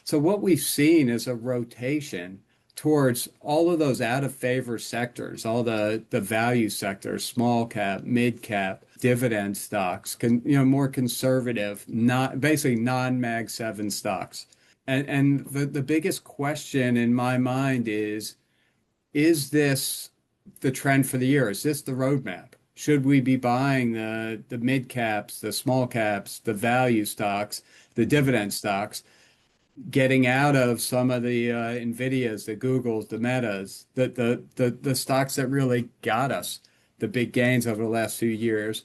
So what we've seen is a rotation towards all of those out of favor sectors, all the value sectors, small cap, mid cap, dividend stocks, more conservative, not basically non-Mag 7 stocks. And the biggest question in my mind is this the trend for the year? Is this the roadmap? Should we be buying the mid caps, the small caps, the value stocks, the dividend stocks, getting out of some of the Nvidias, the Googles, the Metas, the stocks that really got us the big gains over the last few years?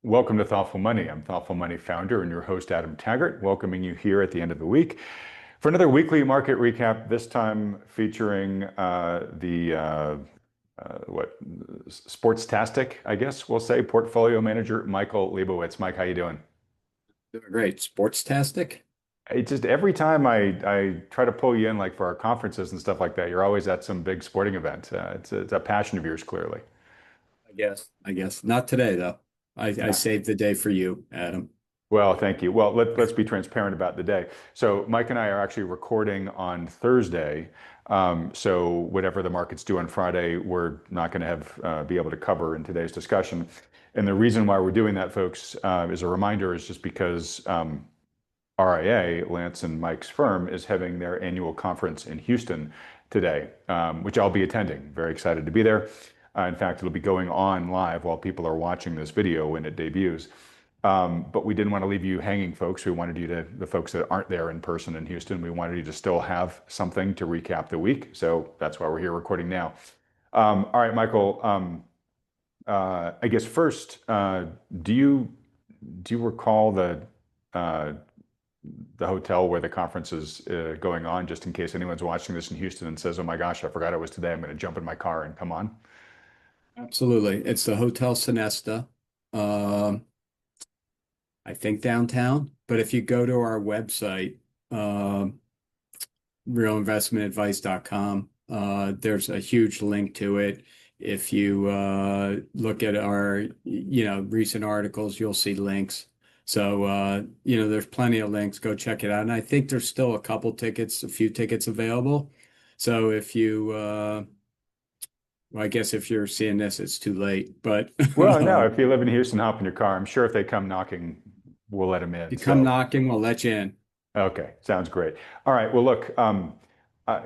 Welcome to Thoughtful Money. I'm Thoughtful Money founder and your host, Adam Taggart, welcoming you here at the end of the week for another weekly market recap, this time featuring Sportstastic, I guess we'll say, portfolio manager, Michael Lebowitz. Mike, how you doing? Doing great. Sportstastic? It's just every time I try to pull you in, like for our conferences and stuff like that, you're always at some big sporting event. It's a passion of yours, clearly. I guess. Not today, though. I Yeah. saved the day for you, Adam. Well, thank you. Well, let's be transparent about the day. So Mike and I are actually recording on Thursday. So whatever the markets do on Friday, we're not going to have be able to cover in today's discussion. And the reason why we're doing that, folks, as a reminder, is just because RIA, Lance and Mike's firm, is having their annual conference in Houston today, which I'll be attending. Very excited to be there. In fact, it'll be going on live while people are watching this video when it debuts. But we didn't want to leave you hanging, folks. We wanted you to, the folks that aren't there in person in Houston, we wanted you to still have something to recap the week. So that's why we're here recording now. All right, Michael, I guess first, do you recall the hotel where the conference is going on, just in case anyone's watching this in Houston and says, "Oh my gosh, I forgot it was today. I'm going to jump in my car and come on." Absolutely. It's the Hotel Sonesta, um, I think downtown. But if you go to our website, realinvestmentadvice.com, there's a huge link to it. If you look at our, recent articles, you'll see links. So, there's plenty of links. Go check it out. And I think there's still a few tickets available. So if you, well, I guess if you're seeing this, it's too late. But Well, no, if you live in Houston, hop in your car. I'm sure if they come knocking, we'll let them in. you come So, knocking, we'll let you in. okay, sounds great. All right, well, look,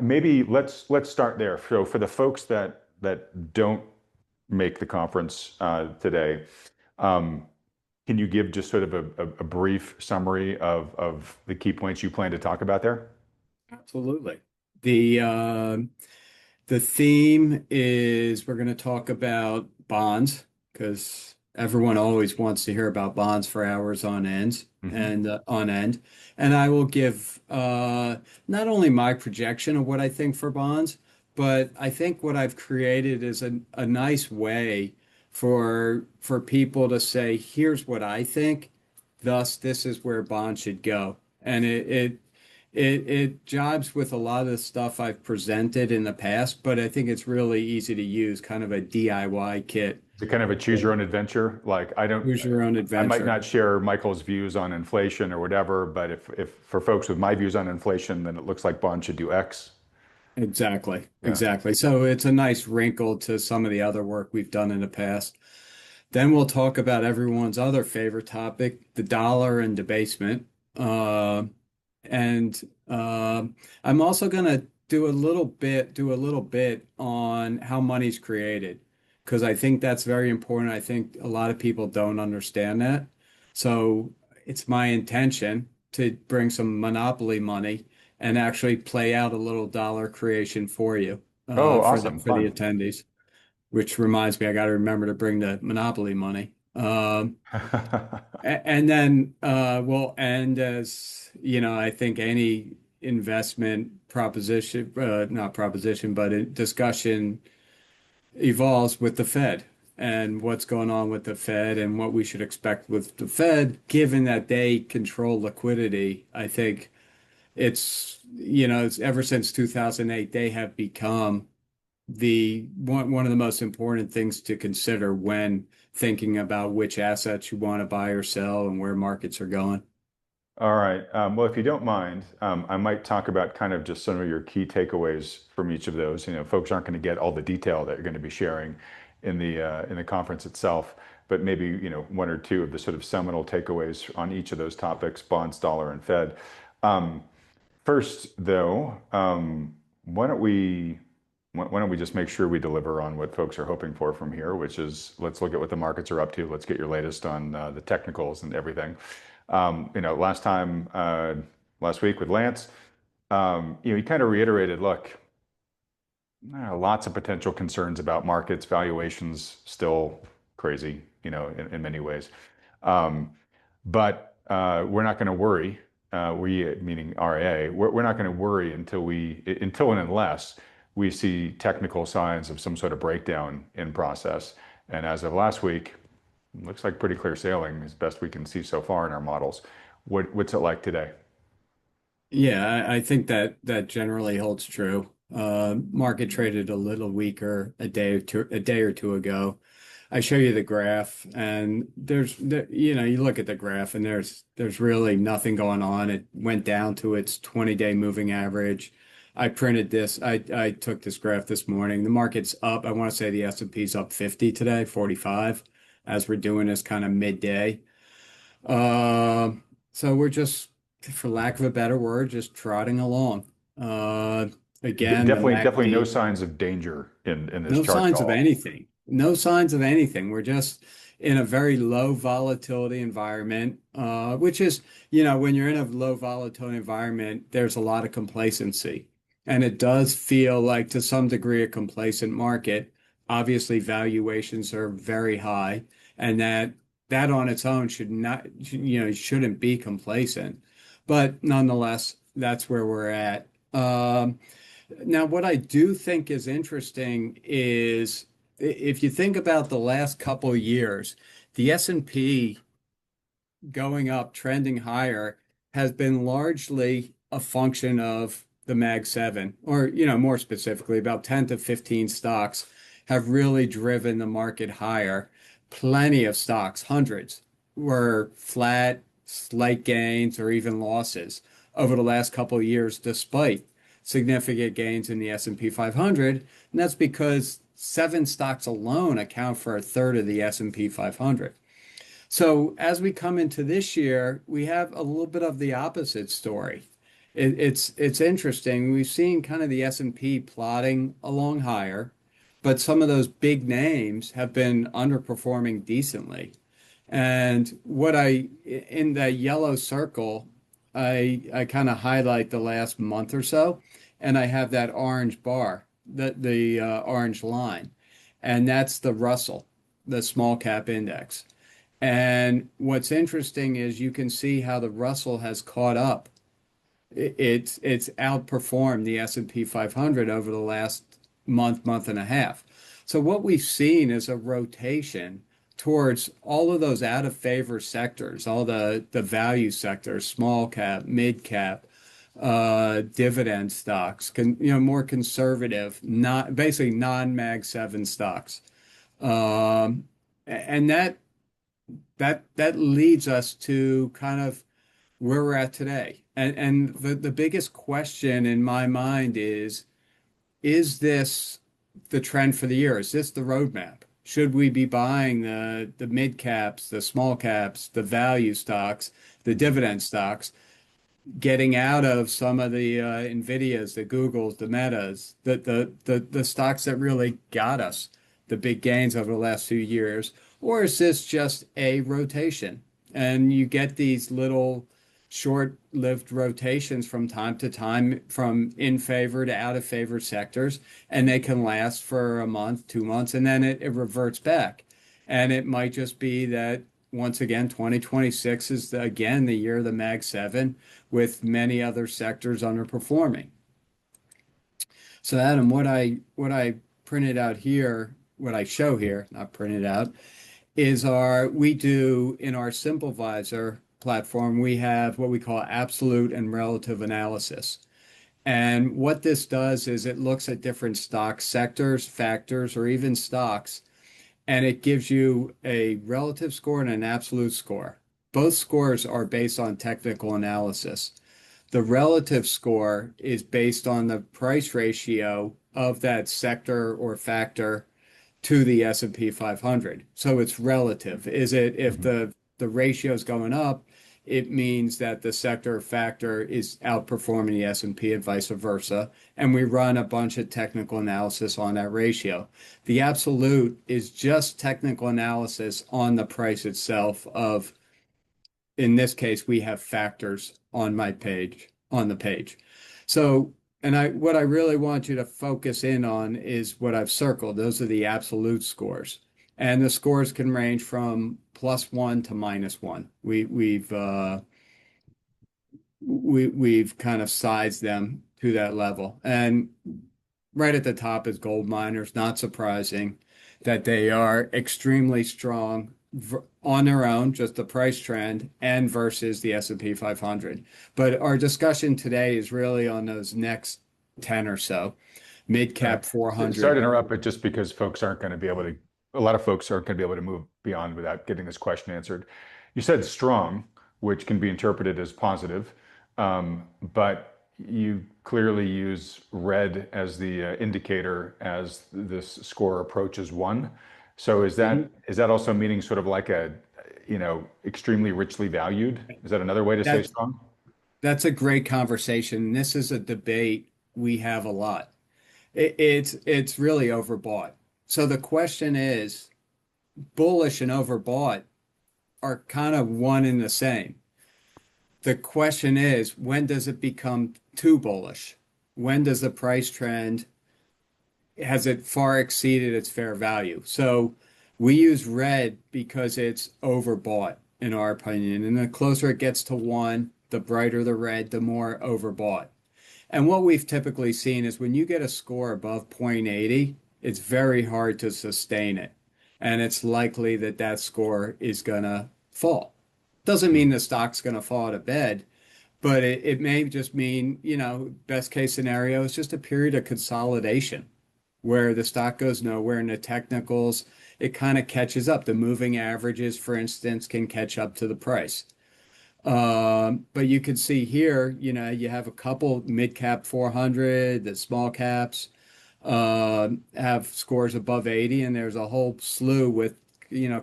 maybe let's start there. So, for the folks that don't make the conference today, um, can you give just sort of a brief summary of the key points you plan to talk about there? Absolutely. The theme is we're going to talk about bonds because everyone always wants to hear about bonds for hours on ends Hmm. and on end. And I will give not only my projection of what I think for bonds, but I think what I've created is a nice way for people to say, here's what I think, thus this is where bonds should go. And it jibes with a lot of the stuff I've presented in the past, but I think it's really easy to use, kind of a DIY kit. Is it kind of a choose your own adventure? Like Choose your own I might adventure. not share Michael's views on inflation or whatever, but if for folks with my views on inflation, then it looks like bonds should do X. Exactly. Yeah. Exactly. So it's a nice wrinkle to some of the other work we've done in the past. Then we'll talk about everyone's other favorite topic, the dollar and debasement. Uh, and I'm also going to do a little bit on how money's created, because I think that's very important. I think a lot of people don't understand that. So it's my intention to bring some monopoly money and actually play out a little dollar creation for you Oh, for the awesome. for the Fun. attendees. Which reminds me, I got to remember to bring the monopoly money. And then we'll end as, I think any investment proposition, not proposition, but a discussion evolves with the Fed and what's going on with the Fed and what we should expect with the Fed, given that they control liquidity. I think it's ever since 2008, they have become the one of the most important things to consider when thinking about which assets you want to buy or sell and where markets are going. All right. Well, if you don't mind, I might talk about kind of just some of your key takeaways from each of those. Folks aren't going to get all the detail that you're going to be sharing in the conference itself, but maybe, one or two of the sort of seminal takeaways on each of those topics: bonds, dollar, and Fed. Um, First, though, why don't we just make sure we deliver on what folks are hoping for from here, which is let's look at what the markets are up to. Let's get your latest on the technicals and everything. Last week with Lance, he kind of reiterated, look, lots of potential concerns about markets, valuations still crazy, in many ways. But we're not going to worry. We, meaning RIA, we're not going to worry until and unless we see technical signs of some sort of breakdown in process. And as of last week, it looks like pretty clear sailing as best we can see so far in our models. What's it like today? Yeah, I think that generally holds true. Market traded a little weaker a day or two ago. I show you the graph, and you look at the graph, and there's really nothing going on. It went down to its 20-day moving average. I printed this. I took this graph this morning. The market's up. I want to say the S&P's up 50 today, 45, as we're doing this kind of midday. Uh, so we're just, for lack of a better word, just trotting along. Uh, Again, the Definitely no MACD. signs of danger in this No chart at signs of all. anything. No signs of anything. We're just in a very low volatility environment, which is, when you're in a low volatility environment, there's a lot of complacency. And it does feel like, to some degree, a complacent market. Obviously, valuations are very high, and that on its own should not, shouldn't be complacent. But nonetheless, that's where we're at. Now, what I do think is interesting is if you think about the last couple of years, the S&P going up, trending higher, has been largely a function of the Mag 7, or, more specifically, about 10 to 15 stocks have really driven the market higher. Plenty of stocks, hundreds, were flat, slight gains, or even losses over the last couple of years, despite significant gains in the S&P 500. And that's because seven stocks alone account for a third of the S&P 500. So as we come into this year, we have a little bit of the opposite story. It's interesting. We've seen kind of the S&P plodding along higher, but some of those big names have been underperforming decently. And in that yellow circle, I kind of highlight the last month or so, and I have that orange bar, the orange line, and that's the Russell, the small cap index. And what's interesting is you can see how the Russell has caught up. It's outperformed the S&P 500 over the last month and a half. So what we've seen is a rotation towards all of those out of favor sectors, all the value sectors, small cap, mid cap, dividend stocks, more conservative, not basically non-Mag 7 stocks. And that leads us to kind of where we're at today. And the biggest question in my mind is this the trend for the year? Is this the roadmap? Should we be buying the mid caps, the small caps, the value stocks, the dividend stocks, getting out of some of the Nvidias, the Googles, the Metas, the stocks that really got us the big gains over the last few years? Or is this just a rotation? And you get these little short-lived rotations from time to time from in favor to out of favor sectors, and they can last for a month, 2 months, and then it reverts back. And it might just be that once again, 2026 is again the year of the Mag 7 with many other sectors underperforming. So Adam, what I printed out here, what I show here, not printed out, is we do in our SimpleVisor platform, we have what we call absolute and relative analysis. And what this does is it looks at different stock sectors, factors, or even stocks, and it gives you a relative score and an absolute score. Both scores are based on technical analysis. The relative score is based on the price ratio of that sector or factor to the S&P 500. So it's relative. Is it if Mhm. the ratio is going up, it means that the sector factor is outperforming the S&P and vice versa. And we run a bunch of technical analysis on that ratio. The absolute is just technical analysis on the price itself of, in this case, we have factors on my page, on the page. So, and what I really want you to focus in on is what I've circled. Those are the absolute scores. And the scores can range from +1 to -1. We've kind of sized them to that level. And right at the top is gold miners. Not surprising that they are extremely strong on their own, just the price trend, and versus the S&P 500. But our discussion today is really on those next 10 or so, mid cap Sorry to 400. interrupt, but just because folks aren't going to be able to, a lot of folks aren't going to be able to move beyond without getting this question answered. You said strong, which can be interpreted as positive, but you clearly use red as the indicator as this score approaches one. So Mhm. is that also meaning sort of like a, extremely richly valued? Is that another way to say That strong? that's a great conversation. This is a debate we have a lot. It's really overbought. So the question is, bullish and overbought are kind of one and the same. The question is, when does it become too bullish? When does the price trend, has it far exceeded its fair value? So we use red because it's overbought, in our opinion. And the closer it gets to one, the brighter the red, the more overbought. And what we've typically seen is when you get a score above 0.80, it's very hard to sustain it. And it's likely that that score is going to fall. Doesn't mean the stock's going to fall to bed, but it may just mean, best case scenario is just a period of consolidation where the stock goes nowhere and the technicals, it kind of catches up. The moving averages, for instance, can catch up to the price. But you can see here, you have a couple mid cap 400, the small caps have scores above 80, and there's a whole slew with,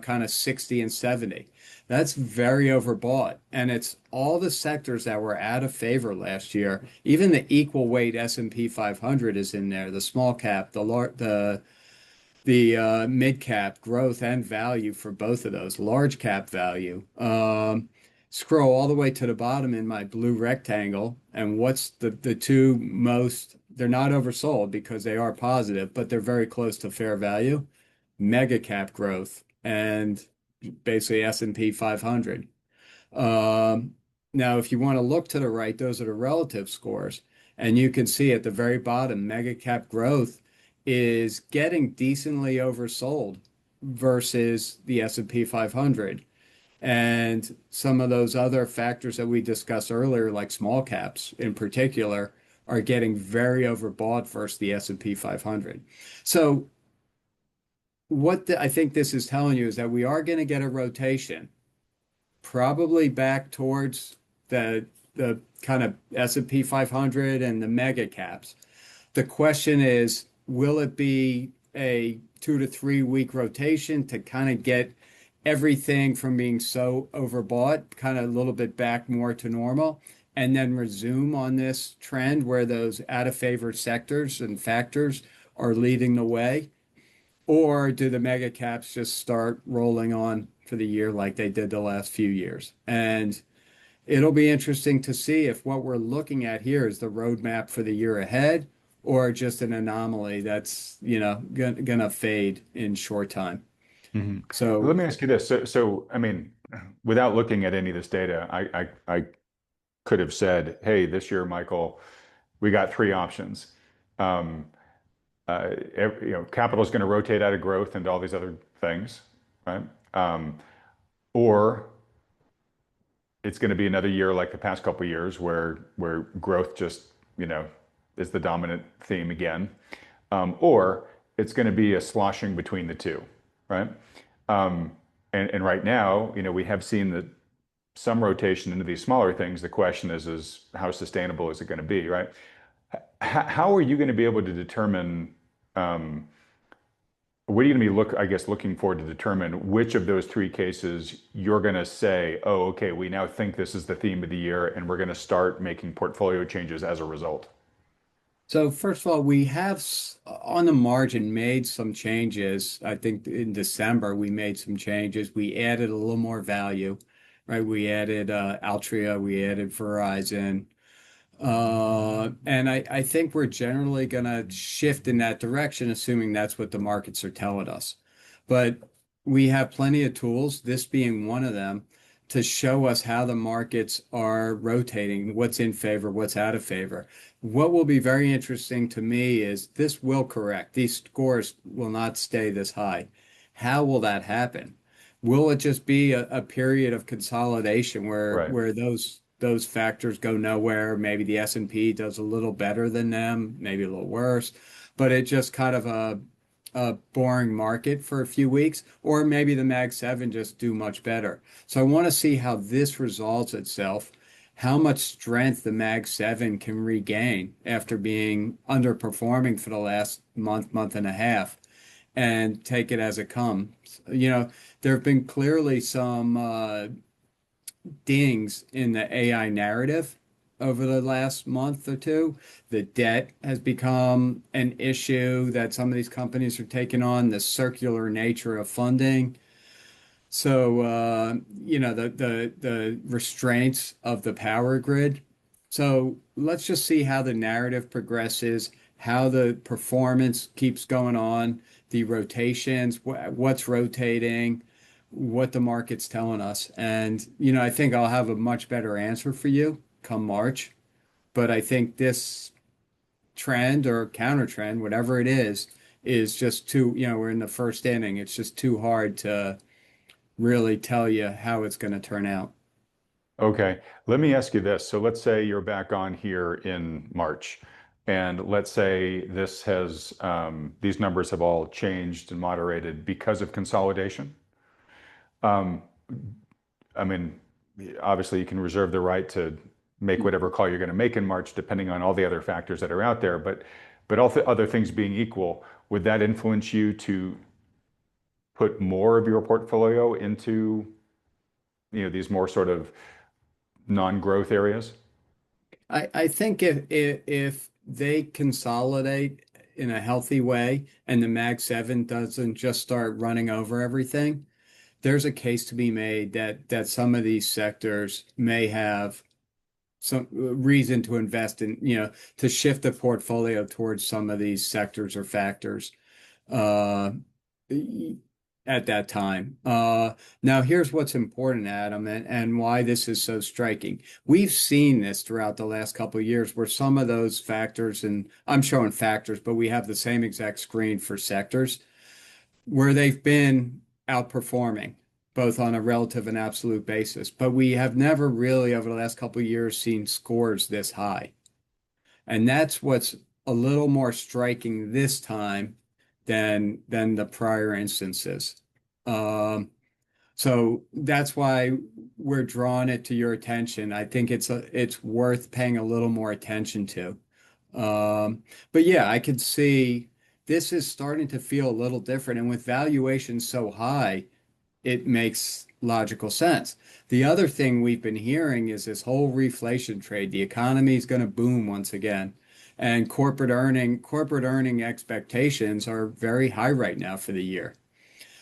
kind of 60 and 70. That's very overbought. And it's all the sectors that were out of favor last year. Even the equal weight S&P 500 is in there, the small cap, the mid cap growth and value for both of those, large cap value. Scroll all the way to the bottom in my blue rectangle, and what's the two most, they're not oversold because they are positive, but they're very close to fair value. Mega cap growth and basically S&P 500. Um, Now, if you want to look to the right, those are the relative scores. And you can see at the very bottom, mega cap growth is getting decently oversold versus the S&P 500. And some of those other factors that we discussed earlier, like small caps in particular, are getting very overbought versus the S&P 500. So I think this is telling you is that we are going to get a rotation probably back towards the kind of S&P 500 and the mega caps. The question is, will it be a 2 to 3 week rotation to kind of get everything from being so overbought, kind of a little bit back more to normal, and then resume on this trend where those out of favor sectors and factors are leading the way? Or do the mega caps just start rolling on for the year like they did the last few years? And it'll be interesting to see if what we're looking at here is the roadmap for the year ahead or just an anomaly that's, gonna fade in short time. Mhm. Let So me ask you this. I mean, without looking at any of this data, I could have said, hey, this year, Michael, we got three options. Um, capital is going to rotate out of growth into all these other things, right? Um, or it's going to be another year like the past couple of years where growth just, you know, is the dominant theme again. Or it's going to be a sloshing between the two. right? Um, and right now, we have seen that some rotation into these smaller things. The question is how sustainable is it going to be, right? How are you going to be able to determine um, what are you going to be I guess, looking for to determine which of those three cases you're going to say, oh, okay, we now think this is the theme of the year, and we're going to start making portfolio changes as a result? So first of all, we have on the margin made some changes. I think in December we made some changes. We added a little more value, right? We added Altria, we added Verizon. And I think we're generally going to shift in that direction, assuming that's what the markets are telling us. But we have plenty of tools, this being one of them, to show us how the markets are rotating, what's in favor, what's out of favor. What will be very interesting to me is this will correct. These scores will not stay this high. How will that happen? Will it just be a period of consolidation where Right. those factors go nowhere? Maybe the S&P does a little better than them, maybe a little worse, but it just kind of a boring market for a few weeks, or maybe the Mag 7 just do much better. So I want to see how this resolves itself, how much strength the Mag 7 can regain after being underperforming for the last month and a half, and take it as it comes. There have been clearly some dings in the AI narrative over the last month or two. The debt has become an issue that some of these companies are taking on, the circular nature of funding. So, the restraints of the power grid. So let's just see how the narrative progresses, how the performance keeps going on, the rotations, what's rotating, what the market's telling us. And, I think I'll have a much better answer for you come March. But I think this trend or counter trend, whatever it is just too, we're in the first inning. It's just too hard to really tell you how it's going to turn out. Okay, let me ask you this. So let's say you're back on here in March, and let's say these numbers have all changed and moderated because of consolidation. Um, I mean, obviously you can reserve the right to make whatever call you're going to make in March, depending on all the other factors that are out there. But all the other things being equal, would that influence you to put more of your portfolio into, these more sort of non-growth areas? I think if they consolidate in a healthy way and the Mag 7 doesn't just start running over everything, there's a case to be made that some of these sectors may have some reason to invest in, to shift the portfolio towards some of these sectors or factors. Uh, at that time. Now, here's what's important, Adam, and why this is so striking. We've seen this throughout the last couple of years where some of those factors, and I'm showing factors, but we have the same exact screen for sectors where they've been outperforming, both on a relative and absolute basis. But we have never really, over the last couple of years, seen scores this high. And that's what's a little more striking this time than the prior instances. Um, so that's why we're drawing it to your attention. I think it's worth paying a little more attention to. But yeah, I could see this is starting to feel a little different. And with valuations so high, it makes logical sense. The other thing we've been hearing is this whole reflation trade. The economy is going to boom once again. And corporate earning expectations are very high right now for the year.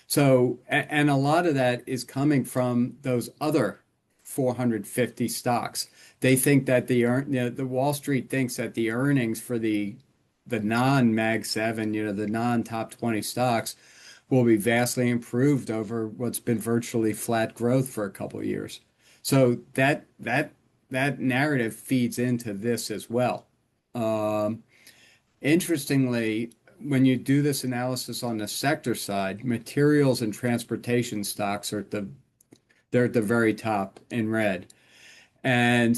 So, and a lot of that is coming from those other 450 stocks. They think that the Wall Street thinks that the earnings for the non-Mag 7, the non-top 20 stocks will be vastly improved over what's been virtually flat growth for a couple of years. So that narrative feeds into this as well. Um, Interestingly, when you do this analysis on the sector side, materials and transportation stocks are they're at the very top in red. And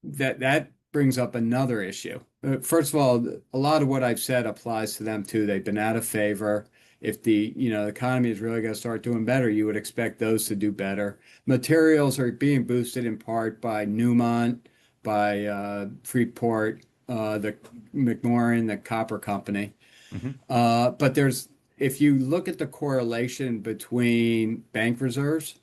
that brings up another issue. First of all, a lot of what I've said applies to them too. They've been out of favor. If the economy is really going to start doing better, you would expect those to do better. Materials are being boosted in part by Newmont, by Freeport, the McMoran, the copper company. Hmm. But if you look at the correlation between bank reserves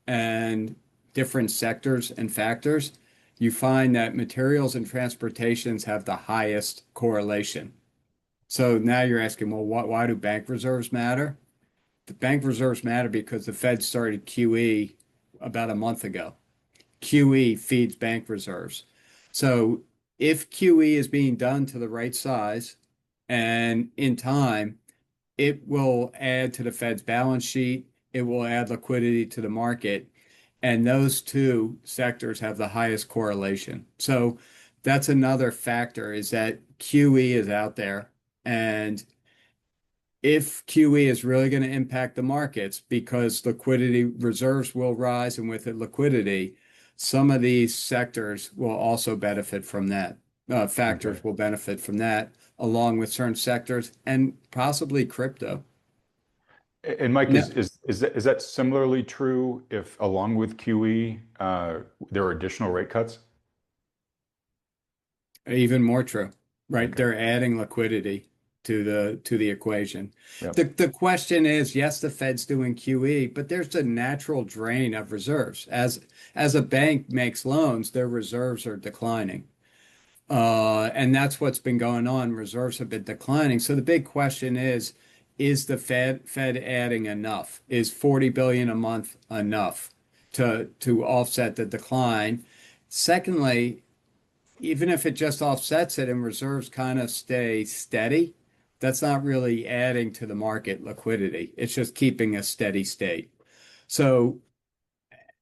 and different sectors and factors, you find that materials and transportations have the highest correlation. So now you're asking, well, why do bank reserves matter? The bank reserves matter because the Fed started QE about a month ago. QE feeds bank reserves. So if QE is being done to the right size and in time, it will add to the Fed's balance sheet. It will add liquidity to the market. And those two sectors have the highest correlation. So that's another factor is that QE is out there. And if QE is really going to impact the markets because liquidity reserves will rise and with it liquidity, some of these sectors will also benefit from that. Okay. Factors will benefit from that, along with certain sectors and possibly crypto. And Mike, No, is that similarly true if along with QE, there are additional rate cuts? even more true, right? Okay. They're adding liquidity to the equation. Yep. The question is, yes, the Fed's doing QE, but there's a natural drain of reserves. As a bank makes loans, their reserves are declining. And that's what's been going on. Reserves have been declining. So the big question is the Fed adding enough? Is 40 billion a month enough to offset the decline? Secondly, even if it just offsets it and reserves kind of stay steady, that's not really adding to the market liquidity. It's just keeping a steady state. So,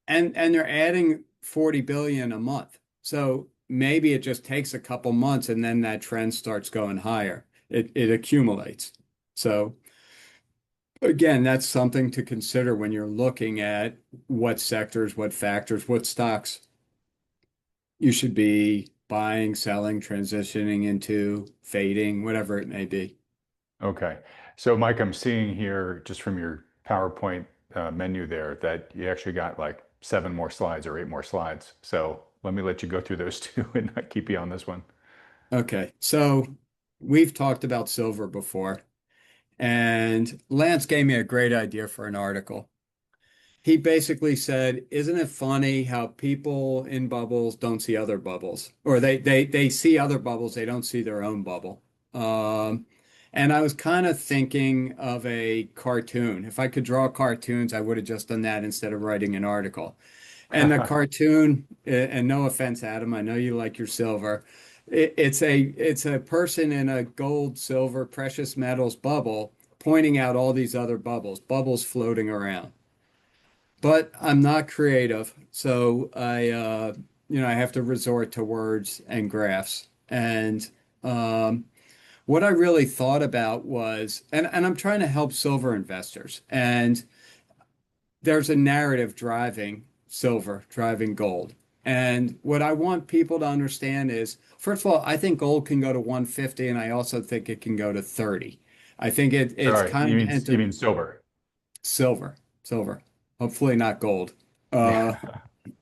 and they're adding 40 billion a month. So maybe it just takes a couple months and then that trend starts going higher. It accumulates. So again, that's something to consider when you're looking at what sectors, what factors, what stocks you should be buying, selling, transitioning into, fading, whatever it may be. Okay. So, Mike, I'm seeing here just from your PowerPoint menu there that you actually got like seven more slides or eight more slides. So let me let you go through those two and not keep you on this one. Okay, so we've talked about silver before, and Lance gave me a great idea for an article. He basically said, "Isn't it funny how people in bubbles don't see other bubbles, or they see other bubbles, they don't see their own bubble?" Um, and I was kind of thinking of a cartoon. If I could draw cartoons, I would have just done that instead of writing an article. And the cartoon, and no offense, Adam, I know you like your silver. It's a person in a gold, silver, precious metals bubble pointing out all these other bubbles floating around. But I'm not creative, so I have to resort to words and graphs. And what I really thought about was, and I'm trying to help silver investors, and there's a narrative driving silver, driving gold. And what I want people to understand is, first of all, I think gold can go to 150, and I also think it can go to 30. I think it's Sorry, kind of you entered mean silver? silver, hopefully not gold. Uh, Yeah.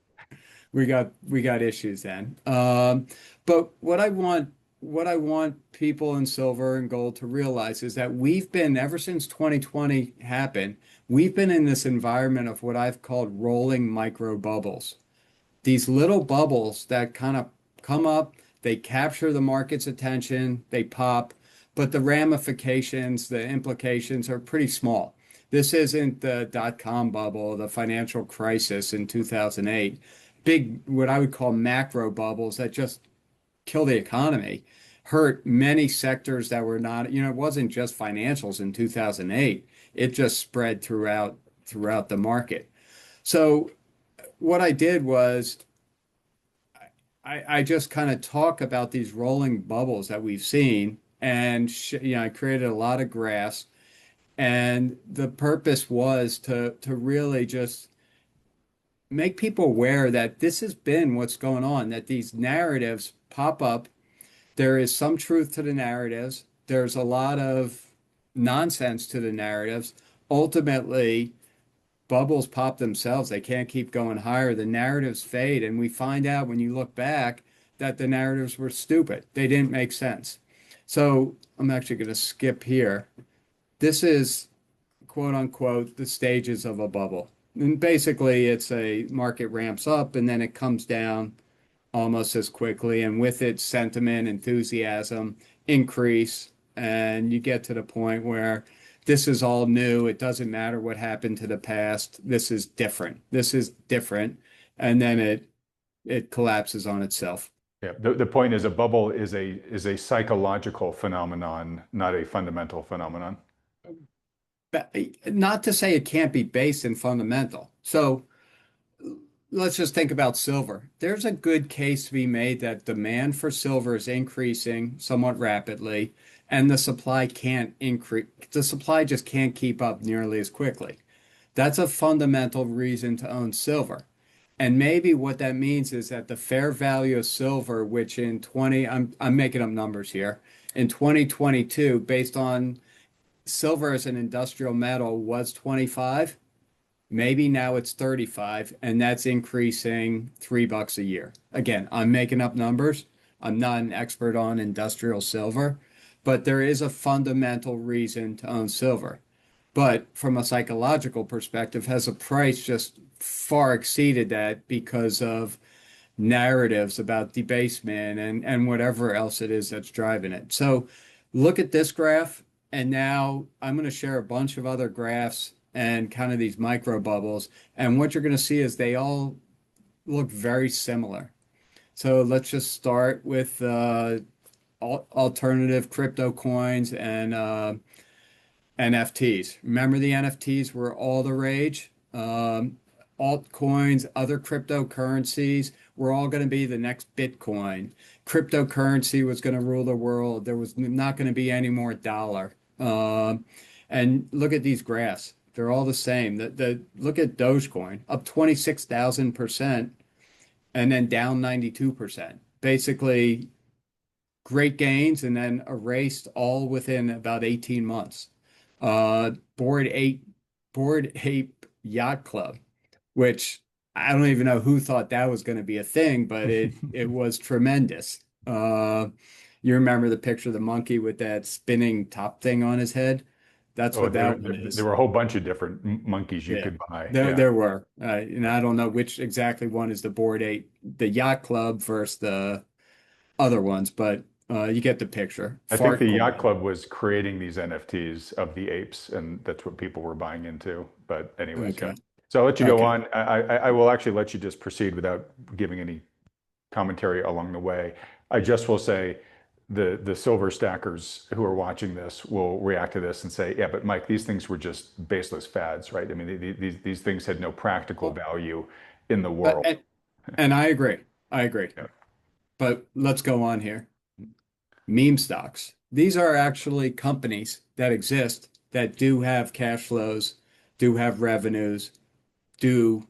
we got issues then. But what I want people in silver and gold to realize is that we've been ever since 2020 happened, we've been in this environment of what I've called rolling micro bubbles. These little bubbles that kind of come up, they capture the market's attention, they pop, but the ramifications, the implications are pretty small. This isn't the dot-com bubble, the financial crisis in 2008. Big, what I would call macro bubbles that just kill the economy, hurt many sectors that were not, it wasn't just financials in 2008. It just spread throughout the market. So what I did was I just kind of talk about these rolling bubbles that we've seen, and I created a lot of graphs, and the purpose was to really just make people aware that this has been what's going on, that these narratives pop up. There is some truth to the narratives. There's a lot of nonsense to the narratives. Ultimately, bubbles pop themselves. They can't keep going higher. The narratives fade. And we find out when you look back that the narratives were stupid. They didn't make sense. So I'm actually going to skip here. This is quote unquote the stages of a bubble. And basically, it's a market ramps up and then it comes down almost as quickly. And with it, sentiment, enthusiasm increase. And you get to the point where this is all new. It doesn't matter what happened to the past. This is different. This is different. And then it collapses on itself. Yeah. The point is a bubble is a psychological phenomenon, not a fundamental phenomenon. But not to say it can't be based in fundamental. So let's just think about silver. There's a good case to be made that demand for silver is increasing somewhat rapidly, and the supply can't increase. The supply just can't keep up nearly as quickly. That's a fundamental reason to own silver. And maybe what that means is that the fair value of silver, which in 20, I'm making up numbers here, in 2022, based on silver as an industrial metal was 25. Maybe now it's 35, and that's increasing $3 a year. Again, I'm making up numbers. I'm not an expert on industrial silver, but there is a fundamental reason to own silver. But from a psychological perspective, has the price just far exceeded that because of narratives about debasement and whatever else it is that's driving it. So look at this graph, and now I'm going to share a bunch of other graphs and kind of these micro bubbles. And what you're going to see is they all look very similar. So let's just start with alternative crypto coins and NFTs. Remember the NFTs were all the rage? Altcoins, other cryptocurrencies were all going to be the next Bitcoin. Cryptocurrency was going to rule the world. There was not going to be any more dollar. And look at these graphs. They're all the same. Look at Dogecoin, up 26,000% and then down 92%. Basically, great gains and then erased all within about 18 months. Uh, Board Ape, Board Ape Yacht Club, which I don't even know who thought that was going to be a thing, but it was tremendous. You remember the picture of the monkey with that spinning top thing on his head? That's Oh, what there, that one there, is. there were a whole bunch of different monkeys you Yeah, could buy. there Yeah. there were, and I don't know which exactly one is the Board Ape, the Yacht Club versus the other ones, but you get the picture. I think the Fart Yacht coin. Club was creating these NFTs of the apes, and that's what people were buying into. But anyways, yeah. Okay. So I'll let you go Okay. on. I will actually let you just proceed without giving any commentary along the way. I just will say the silver stackers who are watching this will react to this and say, yeah, but Mike, these things were just baseless fads, right? I mean, these things had no practical Well, value in the but, world. and I agree. I agree. Yeah. But let's go on here. Meme stocks. These are actually companies that exist that do have cash flows, do have revenues, do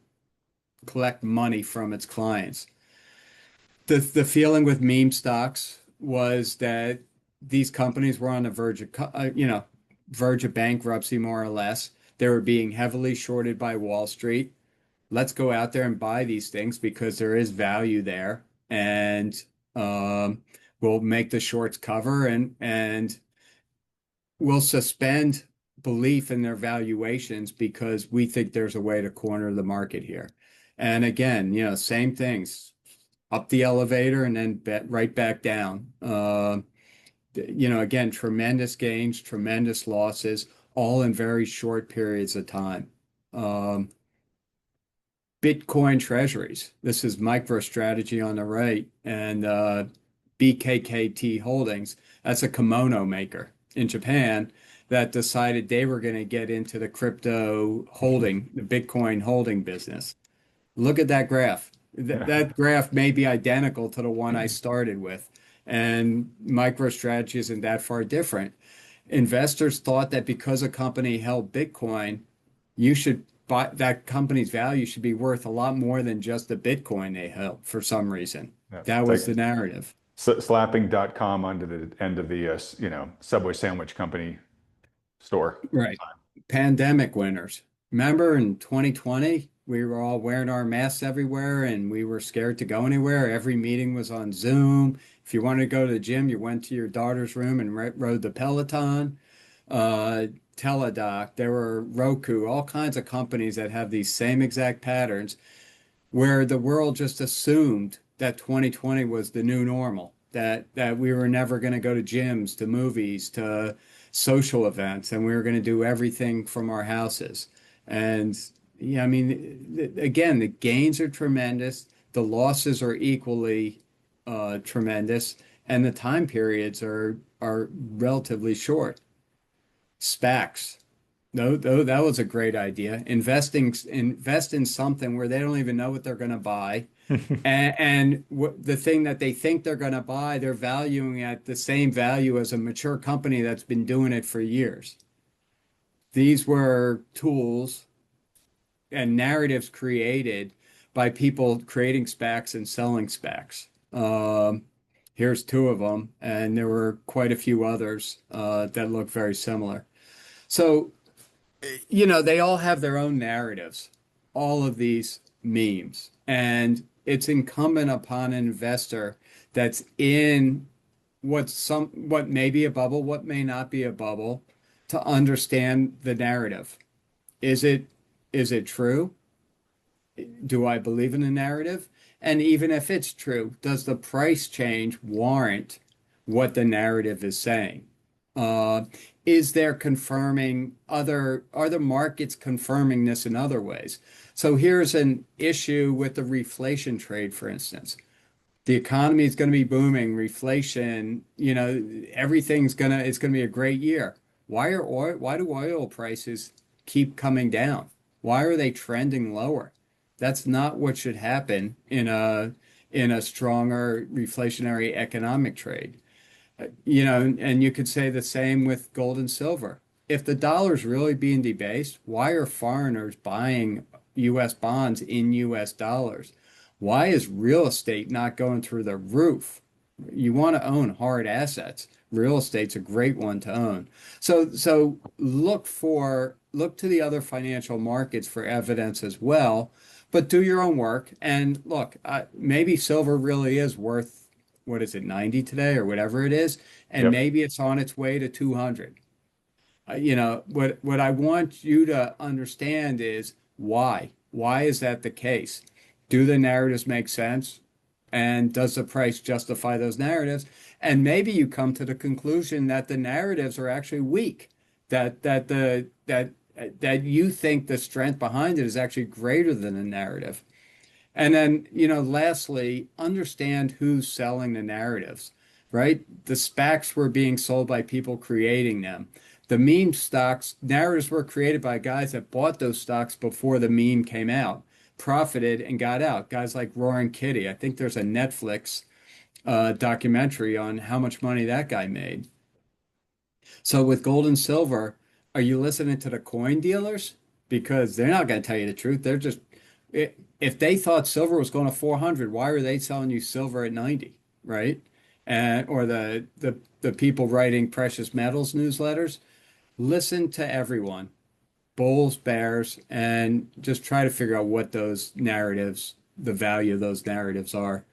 collect money from its clients. The feeling with meme stocks was that these companies were on the verge of verge of bankruptcy more or less. They were being heavily shorted by Wall Street. Let's go out there and buy these things because there is value there, and um, we'll make the shorts cover and we'll suspend belief in their valuations because we think there's a way to corner the market here. And again, same things, up the elevator and then right back down. Again, tremendous gains, tremendous losses, all in very short periods of time. Um, Bitcoin Treasuries. This is MicroStrategy on the right, and BKKT Holdings. That's a kimono maker in Japan that decided they were going to get into the crypto holding, the Bitcoin holding business. Look at that graph. That graph may be identical to the one I started with, and MicroStrategy isn't that far different. Investors thought that because a company held Bitcoin, you should buy that company's value should be worth a lot more than just the Bitcoin they held for some reason. Yeah. That It's was like the narrative. slapping .com onto the end of the Subway sandwich company store. Right. Pandemic winners. Remember in 2020, we were all wearing our masks everywhere and we were scared to go anywhere. Every meeting was on Zoom. If you wanted to go to the gym, you went to your daughter's room and rode the Peloton. Uh, Teledoc, there were Roku, all kinds of companies that have these same exact patterns where the world just assumed that 2020 was the new normal, that we were never going to go to gyms, to movies, to social events, and we were going to do everything from our houses. And yeah, I mean, again, the gains are tremendous, the losses are equally tremendous, and the time periods are relatively short. SPACs. No, that was a great idea. Invest in something where they don't even know what they're going to buy, and the thing that they think they're going to buy, they're valuing at the same value as a mature company that's been doing it for years. These were tools and narratives created by people creating SPACs and selling SPACs. Here's two of them, and there were quite a few others that look very similar. So they all have their own narratives, all of these memes. And it's incumbent upon an investor that's in what may be a bubble, what may not be a bubble, to understand the narrative. Is it true? Do I believe in the narrative? And even if it's true, does the price change warrant what the narrative is saying? Uh, is there confirming are the markets confirming this in other ways? So here's an issue with the reflation trade, for instance. The economy is going to be booming, reflation, it's going to be a great year. Why do oil prices keep coming down? Why are they trending lower? That's not what should happen in a stronger reflationary economic trade. And you could say the same with gold and silver. If the dollar's really being debased, why are foreigners buying US bonds in US dollars? Why is real estate not going through the roof? You want to own hard assets. Real estate's a great one to own. So look to the other financial markets for evidence as well, but do your own work. And look, maybe silver really is worth, what is it, 90 today or whatever it is, and Yep. maybe it's on its way to 200. What I want you to understand is why. Why is that the case? Do the narratives make sense? And does the price justify those narratives? And maybe you come to the conclusion that the narratives are actually weak, that you think the strength behind it is actually greater than the narrative. And then, lastly, understand who's selling the narratives, right? The SPACs were being sold by people creating them. The meme stocks, narratives were created by guys that bought those stocks before the meme came out, profited and got out. Guys like Roaring Kitty. I think there's a Netflix documentary on how much money that guy made. So with gold and silver, are you listening to the coin dealers? Because they're not going to tell you the truth. They're just, if they thought silver was going to 400, why are they selling you silver at 90, right? And or the people writing precious metals newsletters, listen to everyone, bulls, bears, and just try to figure out what those narratives, the value of those narratives are.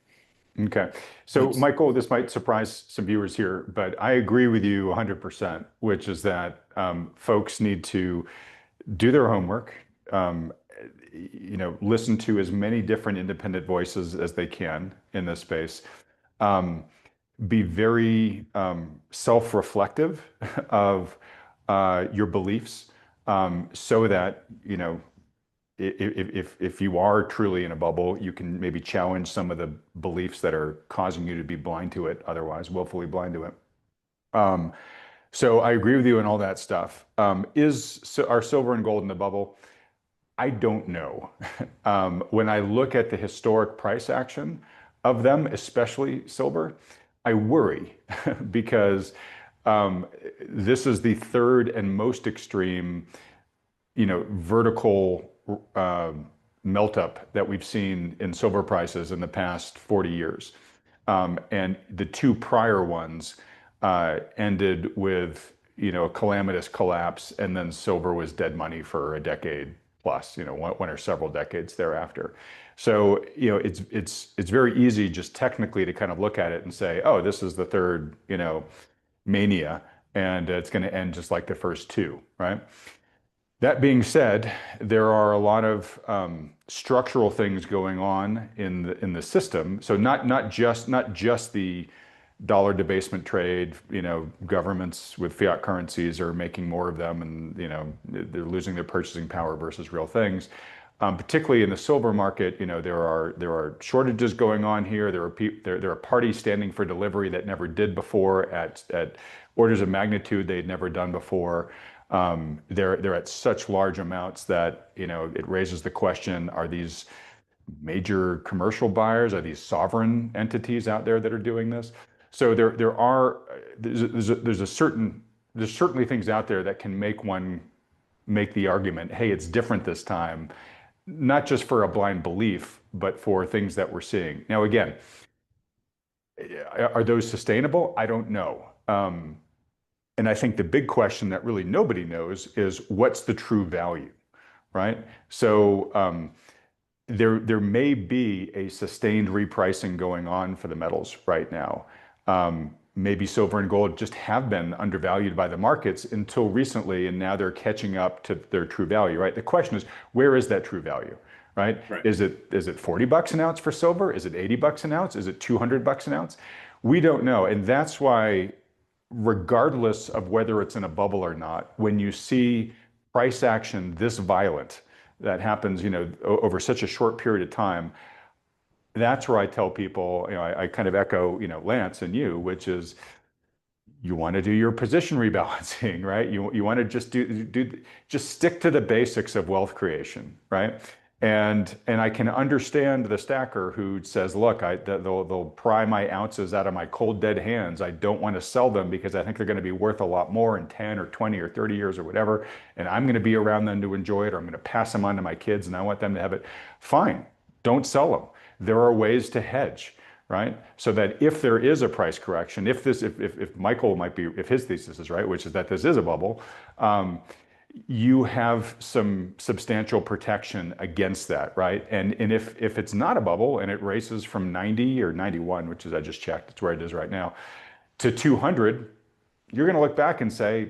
Okay. So, That's Michael, this might surprise some viewers here, but I agree with you 100%, which is that folks need to do their homework, um, listen to as many different independent voices as they can in this space, um, be very self-reflective of your beliefs, so that, if you are truly in a bubble, you can maybe challenge some of the beliefs that are causing you to be blind to it, otherwise willfully blind to it. Um, so I agree with you on all that stuff. Are silver and gold in the bubble? I don't know. When I look at the historic price action of them, especially silver, I worry because this is the third and most extreme, vertical melt up that we've seen in silver prices in the past 40 years. And the two prior ones ended with, a calamitous collapse, and then silver was dead money for a decade plus, one or several decades thereafter. So, it's very easy just technically to kind of look at it and say, oh, this is the third, mania, and it's going to end just like the first two, right? That being said, there are a lot of structural things going on in the system. So not just the dollar debasement trade. Governments with fiat currencies are making more of them, and they're losing their purchasing power versus real things. Particularly in the silver market, there are shortages going on here. There are parties standing for delivery that never did before at orders of magnitude they'd never done before. They're at such large amounts that it raises the question: are these major commercial buyers? Are these sovereign entities out there that are doing this? So there's certainly things out there that can make the argument, hey, it's different this time, not just for a blind belief, but for things that we're seeing. Now, again, are those sustainable? I don't know. And I think the big question that really nobody knows is what's the true value, right? So there may be a sustained repricing going on for the metals right now. Maybe silver and gold just have been undervalued by the markets until recently, and now they're catching up to their true value, right? The question is, where is that true value, right? Right. Is it 40 bucks an ounce for silver? Is it 80 bucks an ounce? Is it 200 bucks an ounce? We don't know, and that's why, regardless of whether it's in a bubble or not, when you see price action this violent that happens, over such a short period of time, that's where I tell people, I kind of echo, Lance and you, which is you want to do your position rebalancing, right? You want to just stick to the basics of wealth creation, right? And I can understand the stacker who says, look, they'll pry my ounces out of my cold dead hands. I don't want to sell them because I think they're going to be worth a lot more in 10 or 20 or 30 years or whatever. And I'm going to be around them to enjoy it, or I'm going to pass them on to my kids and I want them to have it. Fine, don't sell them. There are ways to hedge, right? So that if there is a price correction, if Michael might be, if his thesis is right, which is that this is a bubble, you have some substantial protection against that, right? And if it's not a bubble and it races from 90 or 91, which is, I just checked, it's where it is right now, to 200, you're going to look back and say,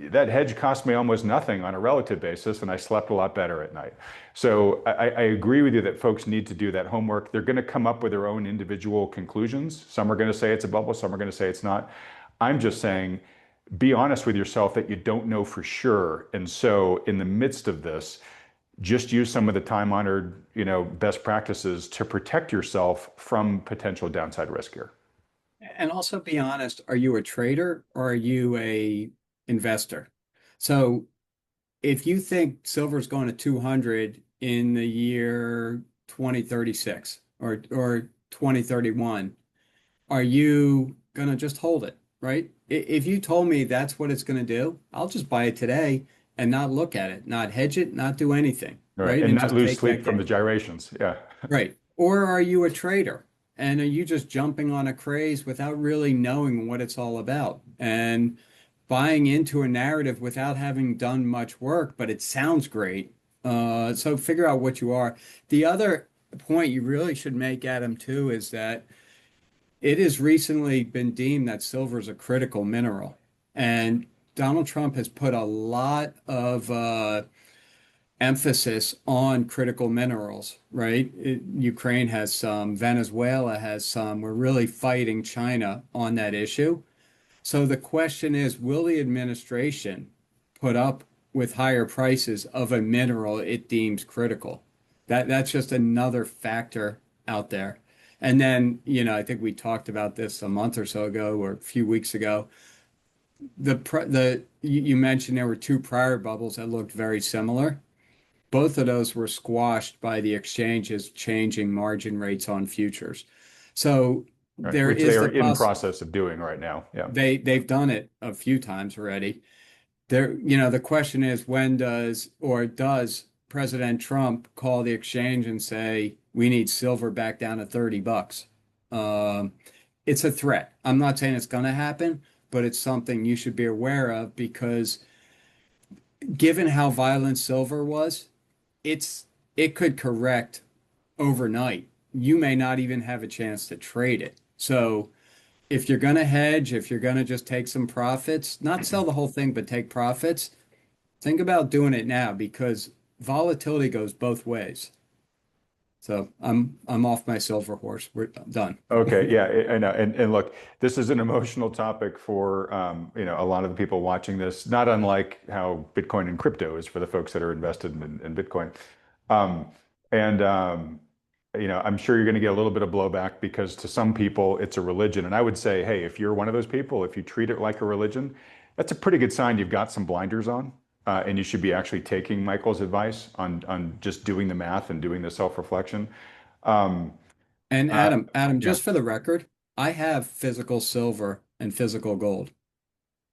that hedge cost me almost nothing on a relative basis, and I slept a lot better at night. So I agree with you that folks need to do that homework. They're going to come up with their own individual conclusions. Some are going to say it's a bubble, some are going to say it's not. I'm just saying, be honest with yourself that you don't know for sure. And so in the midst of this, just use some of the time-honored, best practices to protect yourself from potential downside risk here. And also be honest, are you a trader or are you a investor? So if you think silver's going to 200 in the year 2036 or 2031, are you going to just hold it, right? If you told me that's what it's going to do, I'll just buy it today and not look at it, not hedge it, not do anything, All right. right? And And not just lose take that sleep from the gain. gyrations. Yeah. Right. Or are you a trader? And are you just jumping on a craze without really knowing what it's all about and buying into a narrative without having done much work, but it sounds great. So figure out what you are. The other point you really should make, Adam, too, is that it has recently been deemed that silver is a critical mineral. And Donald Trump has put a lot of emphasis on critical minerals, right? Ukraine has some, Venezuela has some. We're really fighting China on that issue. So the question is, will the administration put up with higher prices of a mineral it deems critical? That's just another factor out there. And then, I think we talked about this a month or so ago or a few weeks ago. You mentioned there were two prior bubbles that looked very similar. Both of those were squashed by the exchanges changing margin rates on futures. So Right. there Which they is are the in poss process of doing right now. Yeah. they've done it a few times already. The question is, when does President Trump call the exchange and say we need silver back down to $30? Um, it's a threat. I'm not saying it's going to happen, but it's something you should be aware of because given how violent silver was, it's it could correct overnight. You may not even have a chance to trade it. So if you're going to hedge, if you're going to just take some profits, not sell the whole thing, but take profits, think about doing it now because volatility goes both ways. So I'm off my silver horse. We're done. Okay, yeah, I know. And look, this is an emotional topic for a lot of the people watching this, not unlike how Bitcoin and crypto is for the folks that are invested in Bitcoin. Um, and I'm sure you're going to get a little bit of blowback because to some people it's a religion. And I would say, hey, if you're one of those people, if you treat it like a religion, that's a pretty good sign you've got some blinders on. And you should be actually taking Michael's advice on just doing the math and doing the self-reflection. Um, And uh, Adam, yeah. just for the record, I have physical silver and physical gold.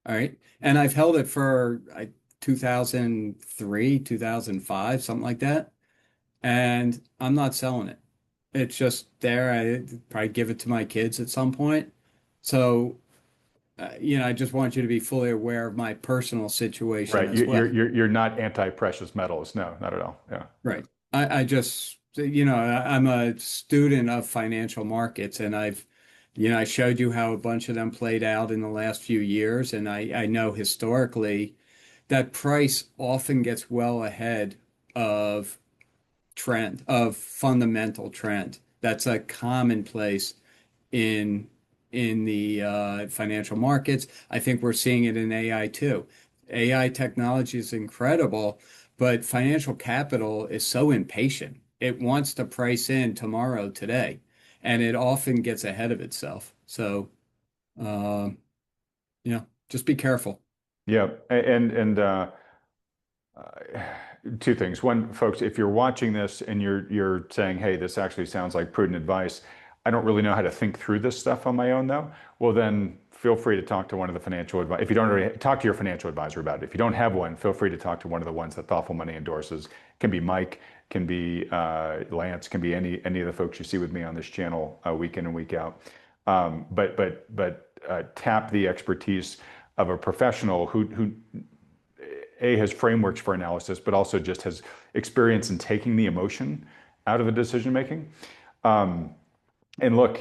All right. And I've held it for 2003, 2005, something like that. And I'm not selling it. It's just there. I probably give it to my kids at some point. So, I just want you to be fully aware of my personal situation Right. as well. You're not anti-precious metals. No, not at all. Yeah. Right. I just, I'm a student of financial markets and I showed you how a bunch of them played out in the last few years. And I know historically that price often gets well ahead of of fundamental trend. That's a commonplace in the financial markets. I think we're seeing it in AI too. AI technology is incredible, but financial capital is so impatient. It wants to price in tomorrow, today, and it often gets ahead of itself. So, um, just be careful. Yeah. Uh, two things. One, folks, if you're watching this and you're saying, "Hey, this actually sounds like prudent advice," I don't really know how to think through this stuff on my own, though. Well, then feel free to talk to one of the financial advisors. If you don't already talk to your financial advisor about it. If you don't have one, feel free to talk to one of the ones that Thoughtful Money endorses. Can be Mike, can be Lance, can be any of the folks you see with me on this channel week in and week out. But tap the expertise of a professional who has frameworks for analysis, but also just has experience in taking the emotion out of the decision making. And look,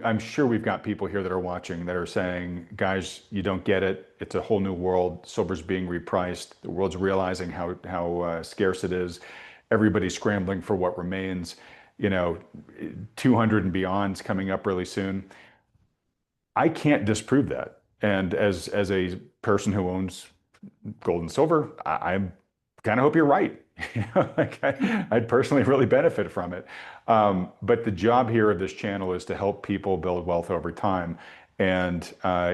I'm sure we've got people here that are watching that are saying, guys, you don't get it. It's a whole new world. Silver's being repriced. The world's realizing how scarce it is. Everybody's scrambling for what remains. 200 and beyond's coming up really soon. I can't disprove that. And as a person who owns gold and silver, I kind of hope you're right. Like I'd personally really benefit from it. But the job here of this channel is to help people build wealth over time. And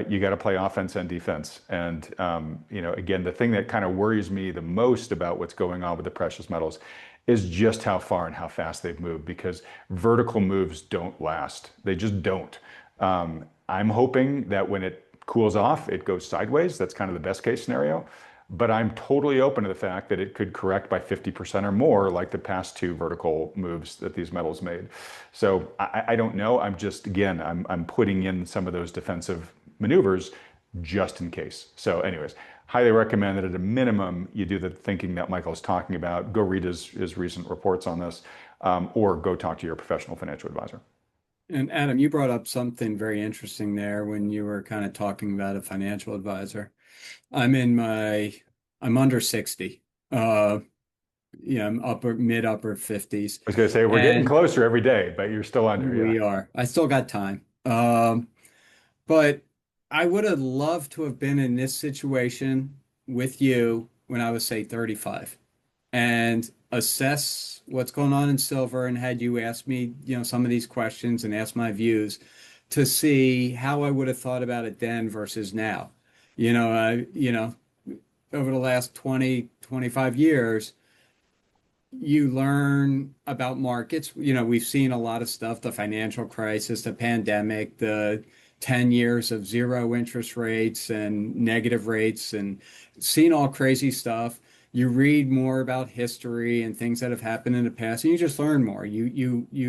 you got to play offense and defense. And again, the thing that kind of worries me the most about what's going on with the precious metals is just how far and how fast they've moved because vertical moves don't last. They just don't. I'm hoping that when it cools off, it goes sideways. That's kind of the best case scenario. But I'm totally open to the fact that it could correct by 50% or more, like the past two vertical moves that these metals made. So I don't know. I'm putting in some of those defensive maneuvers just in case. So, anyways, highly recommend that at a minimum you do the thinking that Michael's talking about. Go read his recent reports on this, or go talk to your professional financial advisor. And Adam, you brought up something very interesting there when you were kind of talking about a financial advisor. I'm in my, I'm under 60. I'm upper 50s. I was going to say we're getting And closer every day, but you're still under, yeah. we are. I still got time. But I would have loved to have been in this situation with you when I was, say, 35 and assess what's going on in silver and had you ask me, some of these questions and ask my views to see how I would have thought about it then versus now. Over the last 20, 25 years, you learn about markets. We've seen a lot of stuff, the financial crisis, the pandemic, the 10 years of zero interest rates and negative rates, and seen all crazy stuff. You read more about history and things that have happened in the past, and you just learn more. I don't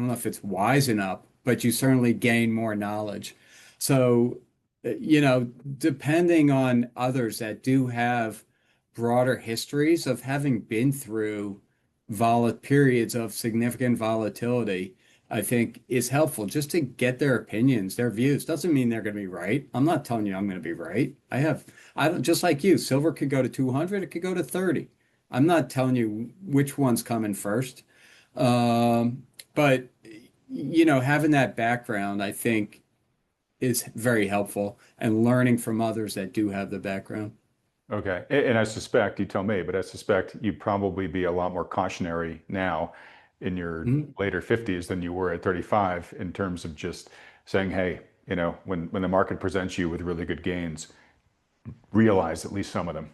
know if it's wisen up, but you certainly gain more knowledge. So you know, depending on others that do have broader histories of having been through vol periods of significant volatility, I think is helpful just to get their opinions, their views. Doesn't mean they're going to be right. I'm not telling you I'm going to be right. I don't, just like you, silver could go to 200, it could go to 30. I'm not telling you which one's coming first. But, you know, having that background, I think is very helpful and learning from others that do have the background. Okay. And I suspect, you tell me, but I suspect you'd probably be a lot more cautionary now in your Mhm. later 50s than you were at 35 in terms of just saying, hey, when the market presents you with really good gains, realize at least some of them.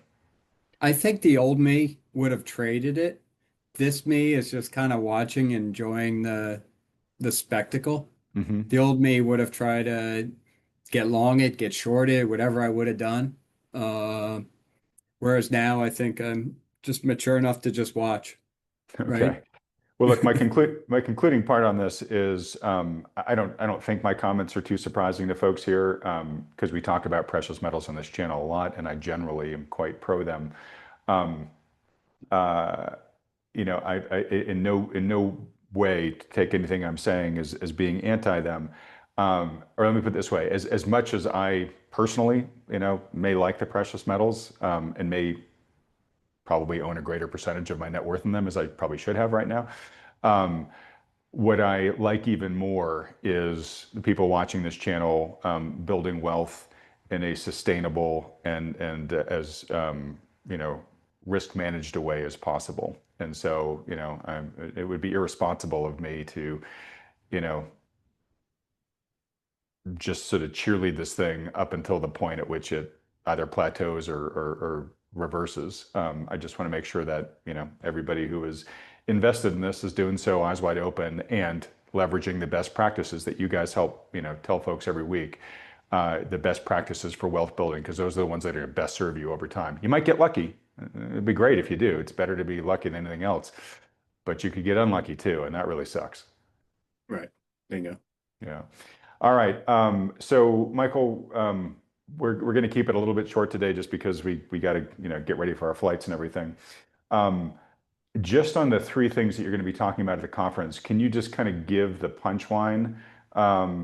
I think the old me would have traded it. This me is just kind of watching, enjoying the spectacle. Hmm. The old me would have tried to get long it, get short it, whatever I would have done. Uh, Whereas now I think I'm just mature enough to just watch, right? Okay. Well, look, my concluding part on this is I don't think my comments are too surprising to folks here because we talk about precious metals on this channel a lot, and I generally am quite pro them. Um, uh, in no way take anything I'm saying as being anti them. Or let me put it this way: as much as I personally, may like the precious metals and may probably own a greater percentage of my net worth in them as I probably should have right now. Um, what I like even more is the people watching this channel building wealth in a sustainable and as risk managed a way as possible. And so, it would be irresponsible of me to, you know, just sort of cheerlead this thing up until the point at which it either plateaus or reverses. I just want to make sure that everybody who is invested in this is doing so eyes wide open and leveraging the best practices that you guys help tell folks every week. The best practices for wealth building, because those are the ones that are going to best serve you over time. You might get lucky. It'd be great if you do. It's better to be lucky than anything else, but you could get unlucky too, and that really sucks. Right. Bingo. Yeah. All right. So Michael, we're going to keep it a little bit short today just because we got to, get ready for our flights and everything. Um, just on the three things that you're going to be talking about at the conference, can you just kind of give the punchline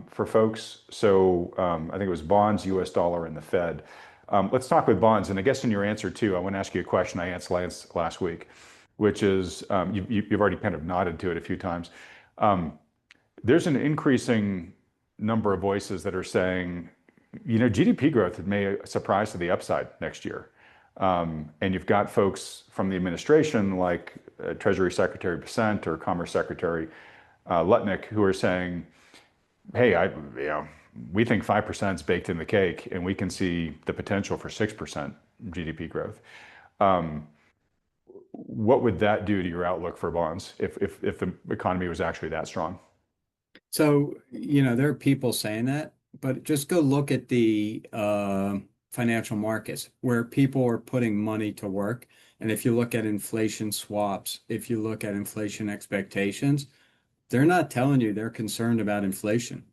for folks? So I think it was bonds, US dollar, and the Fed. Let's talk with bonds. And I guess in your answer too, I want to ask you a question I asked last week, which is you've already kind of nodded to it a few times. There's an increasing number of voices that are saying, GDP growth may surprise to the upside next year. And you've got folks from the administration like Treasury Secretary Bessent or Commerce Secretary Lutnick who are saying, hey, we think 5% is baked in the cake and we can see the potential for 6% GDP growth. What would that do to your outlook for bonds if the economy was actually that strong? So, you know, there are people saying that, but just go look at the financial markets where people are putting money to work. And if you look at inflation swaps, if you look at inflation expectations, they're not telling you they're concerned about inflation.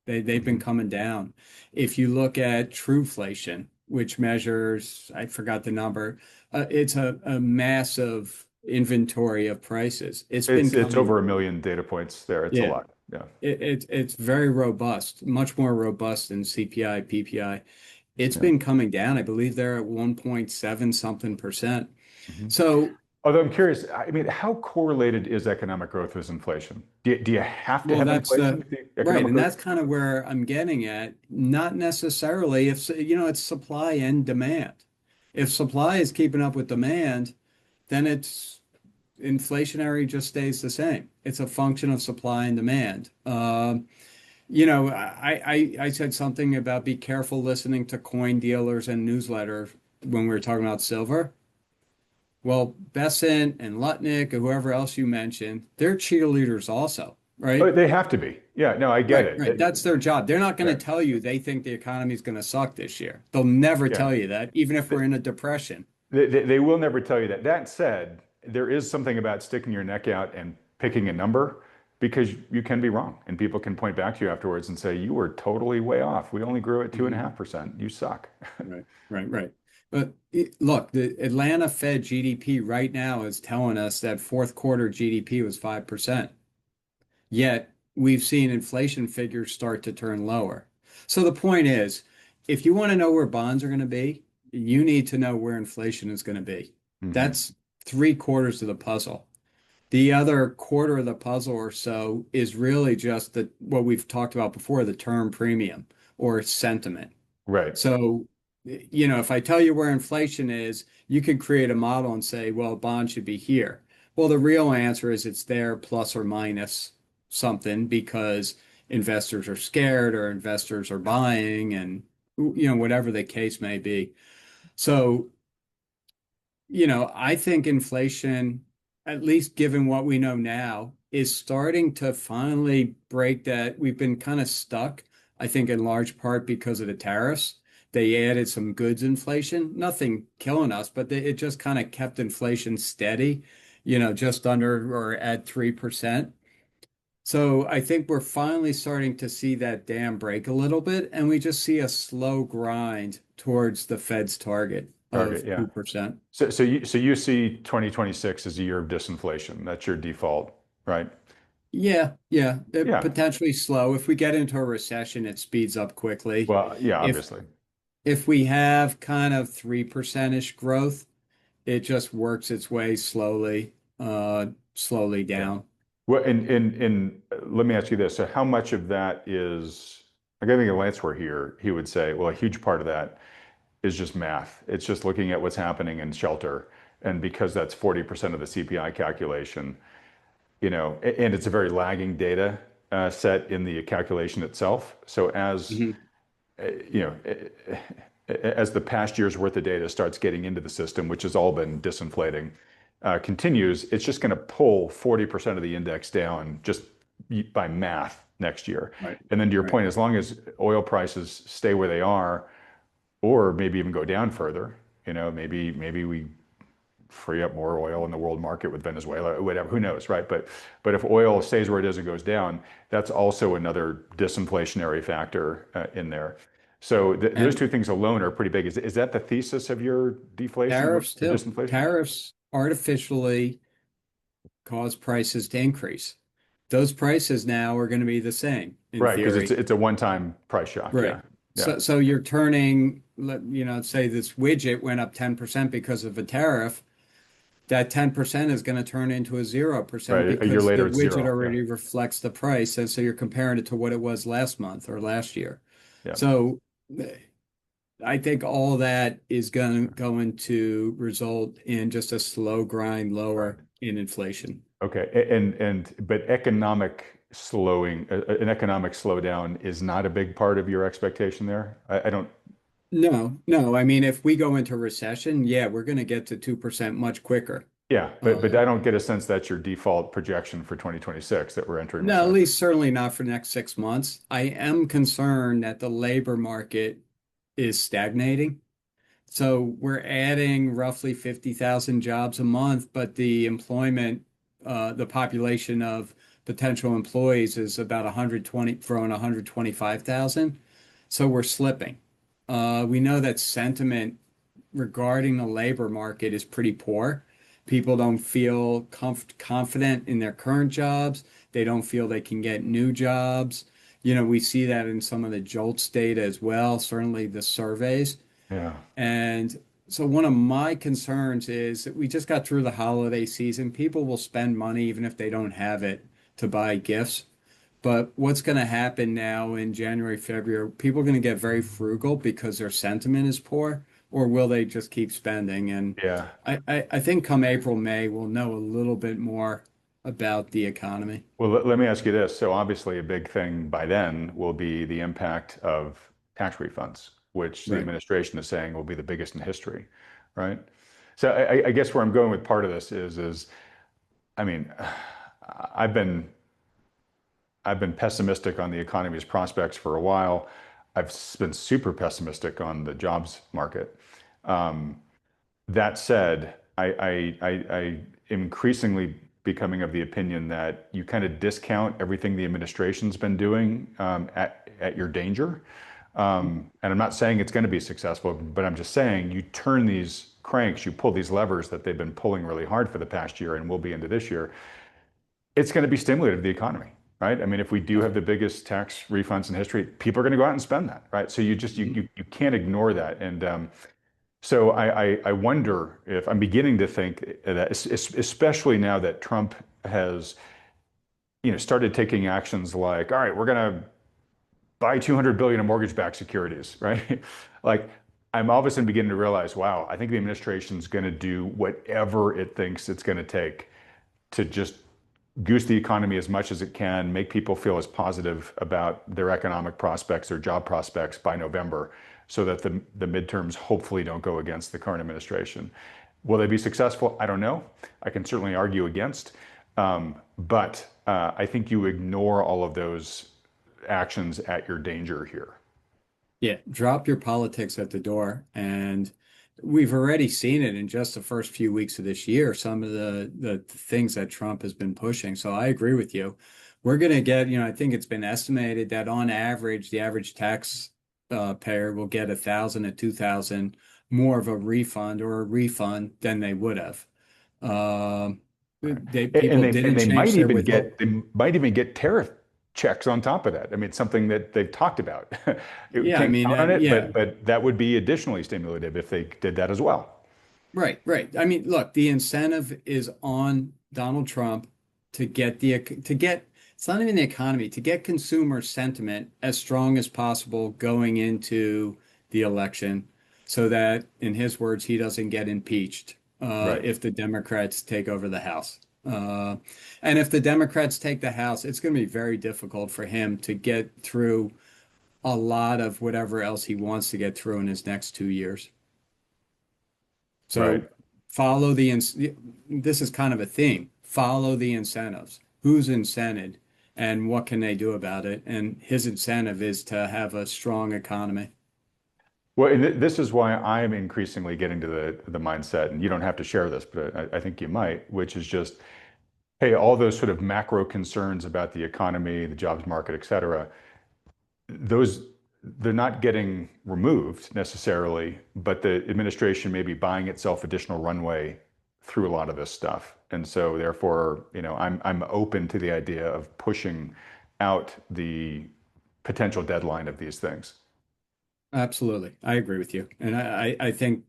They've been Mhm. coming down. If you look at truflation, which measures, I forgot the number, it's a massive inventory of prices. It's been It's coming. over a million data points there. It's a Yeah, lot. Yeah. it's very robust, much more robust than CPI, PPI. It's Yeah. been coming down. I believe they're at 1.7 something percent. Mhm. So, Although I'm curious, I mean, how correlated is economic growth with inflation? Do you have to well, have that's inflation the to see right, economic and growth? that's kind of where I'm getting at. Not necessarily if, you know, it's supply and demand. If supply is keeping up with demand, then it's inflationary just stays the same. It's a function of supply and demand. You know, I said something about be careful listening to coin dealers and newsletters when we were talking about silver. Well, Besant and Lutnick and whoever else you mentioned, they're cheerleaders also, Oh, right? they have to be. Yeah, no, I get Right, it. right. That's their job. They're not going Yeah, to tell you they think the economy is going to suck this year. They'll never yeah. tell you that, even if we're in a depression. They will never tell you that. That said, there is something about sticking your neck out and picking a number because you can be wrong and people can point back to you afterwards and say, you were totally way off. We only grew at two and a Mhm. half percent. You suck. Right, right, right. But look, the Atlanta Fed GDP right now is telling us that fourth quarter GDP was 5%. Yet we've seen inflation figures start to turn lower. So the point is, if you want to know where bonds are going to be, you need to know where inflation is going to be. Hmm. That's three-quarters of the puzzle. The other quarter of the puzzle or so is really just what we've talked about before, the term premium or sentiment. Right. So, if I tell you where inflation is, you can create a model and say, well, bond should be here. Well, the real answer is it's there plus or minus something because investors are scared or investors are buying and whatever the case may be. So, I think inflation, at least given what we know now, is starting to finally break that. We've been kind of stuck, I think, in large part because of the tariffs. They added some goods inflation, nothing killing us, but it just kind of kept inflation steady, just under or at 3%. So I think we're finally starting to see that dam break a little bit, and we just see a slow grind towards the Fed's target Target. of Yeah. 2%. So you see 2026 as a year of disinflation. That's your default, right? Yeah, yeah, Yeah. potentially slow. If we get into a recession, it speeds up quickly. Well, yeah, If obviously. if we have kind of 3%-ish growth, it just works its way slowly Yeah. down. Well, and let me ask you this. So how much of that is, like I think if Lance were here, he would say, well, a huge part of that is just math. It's just looking at what's happening in shelter. And because that's 40% of the CPI calculation, and it's a very lagging data set in the calculation itself. So Mhm. you know, as the past year's worth of data starts getting into the system, which has all been disinflating, continues, it's just going to pull 40% of the index down just by math next year. Right, And then to your right. point, as long as oil prices stay where they are, or maybe even go down further, maybe we free up more oil in the world market with Venezuela, or whatever, who knows, right? But if oil stays where it is and goes down, that's also another disinflationary factor in there. So those And two things alone are pretty big. Is that the thesis of your deflation tariffs or too. disinflation? Tariffs artificially cause prices to increase. Those prices now are going to be the same in Right, because it's theory. it's a one-time price shock. Right. Yeah, yeah, So you're turning, say this widget went up 10% because of a tariff. That 10% is going to turn into a 0% right. A year because the later, it's widget zero. Yeah, already reflects the price. And so you're comparing it to what it was last month or last year. yeah. So I think all that is going to result in just a slow grind Right. lower in inflation. Okay. But an economic slowdown is not a big part of your expectation there. I don't. No, no. I mean, if we go into recession, yeah, we're going to get to 2% much quicker. Yeah, Uh, but I don't get a sense that's your default projection for 2026 that we're entering no, at recession. least certainly not for the next 6 months. I am concerned that the labor market is stagnating. So we're adding roughly 50,000 jobs a month, but the population of potential employees is about 120, growing 125,000. So we're slipping. We know that sentiment regarding the labor market is pretty poor. People don't feel confident in their current jobs. They don't feel they can get new jobs. We see that in some of the JOLTS data as well, certainly the surveys. Yeah, And so one of my concerns is that we just got through the holiday season. People will spend money even if they don't have it to buy gifts. But what's going to happen now in January, February? People are going to get very frugal because their sentiment is poor, or will they just keep spending? And yeah. I think come April, May, we'll know a little bit more about the economy. Well, let me ask you this. So obviously, a big thing by then will be the impact of tax refunds, which the Right. administration is saying will be the biggest in history, right? So I guess where I'm going with part of this is I mean, I've been I've been pessimistic on the economy's prospects for a while. I've been super pessimistic on the jobs market. Um, that said, I am increasingly becoming of the opinion that you kind of discount everything the administration's been doing at your danger. And I'm not saying it's going to be successful, but I'm just saying you turn these cranks, you pull these levers that they've been pulling really hard for the past year and will be into this year. It's going to be stimulative to the economy, right? I mean, if we do have the biggest tax refunds in history, people are going to go out and spend that, right? So you can't ignore that. And so I wonder if I'm beginning to think that, especially now that Trump has, started taking actions like, all right, we're going to buy 200 billion of mortgage-backed securities, right? Like, I'm all of a sudden beginning to realize, wow, I think the administration's going to do whatever it thinks it's going to take to just goose the economy as much as it can, make people feel as positive about their economic prospects, their job prospects by November, so that the midterms hopefully don't go against the current administration. Will they be successful? I don't know. I can certainly argue against. But I think you ignore all of those actions at your danger here. Yeah, drop your politics at the door. And we've already seen it in just the first few weeks of this year, some of the things that Trump has been pushing. So I agree with you. We're going to get, I think it's been estimated that on average, the average tax payer will get 1,000 to 2,000 more of a refund than they would have. And People didn't they change might their even withhold. get tariff checks on top of that. I mean, it's something that they've talked about. You Yeah, I can't mean, count on it, yeah. but that would be additionally stimulative if they did that as well. Right, right. I mean, look, the incentive is on Donald Trump to get it's not even the economy, to get consumer sentiment as strong as possible going into the election so that, in his words, he doesn't get impeached Right. if the Democrats take over the House. Uh, and if the Democrats take the House, it's going to be very difficult for him to get through a lot of whatever else he wants to get through in his next 2 years. Right. So follow this is kind of a theme. Follow the incentives. Who's incented and what can they do about it? And his incentive is to have a strong economy. Well, and this is why I'm increasingly getting to the mindset, and you don't have to share this, but I think you might, which is just, hey, all those sort of macro concerns about the economy, the jobs market, et cetera, those they're not getting removed necessarily, but the administration may be buying itself additional runway through a lot of this stuff. And so therefore, I'm open to the idea of pushing out the potential deadline of these things. Absolutely. I agree with you. And I think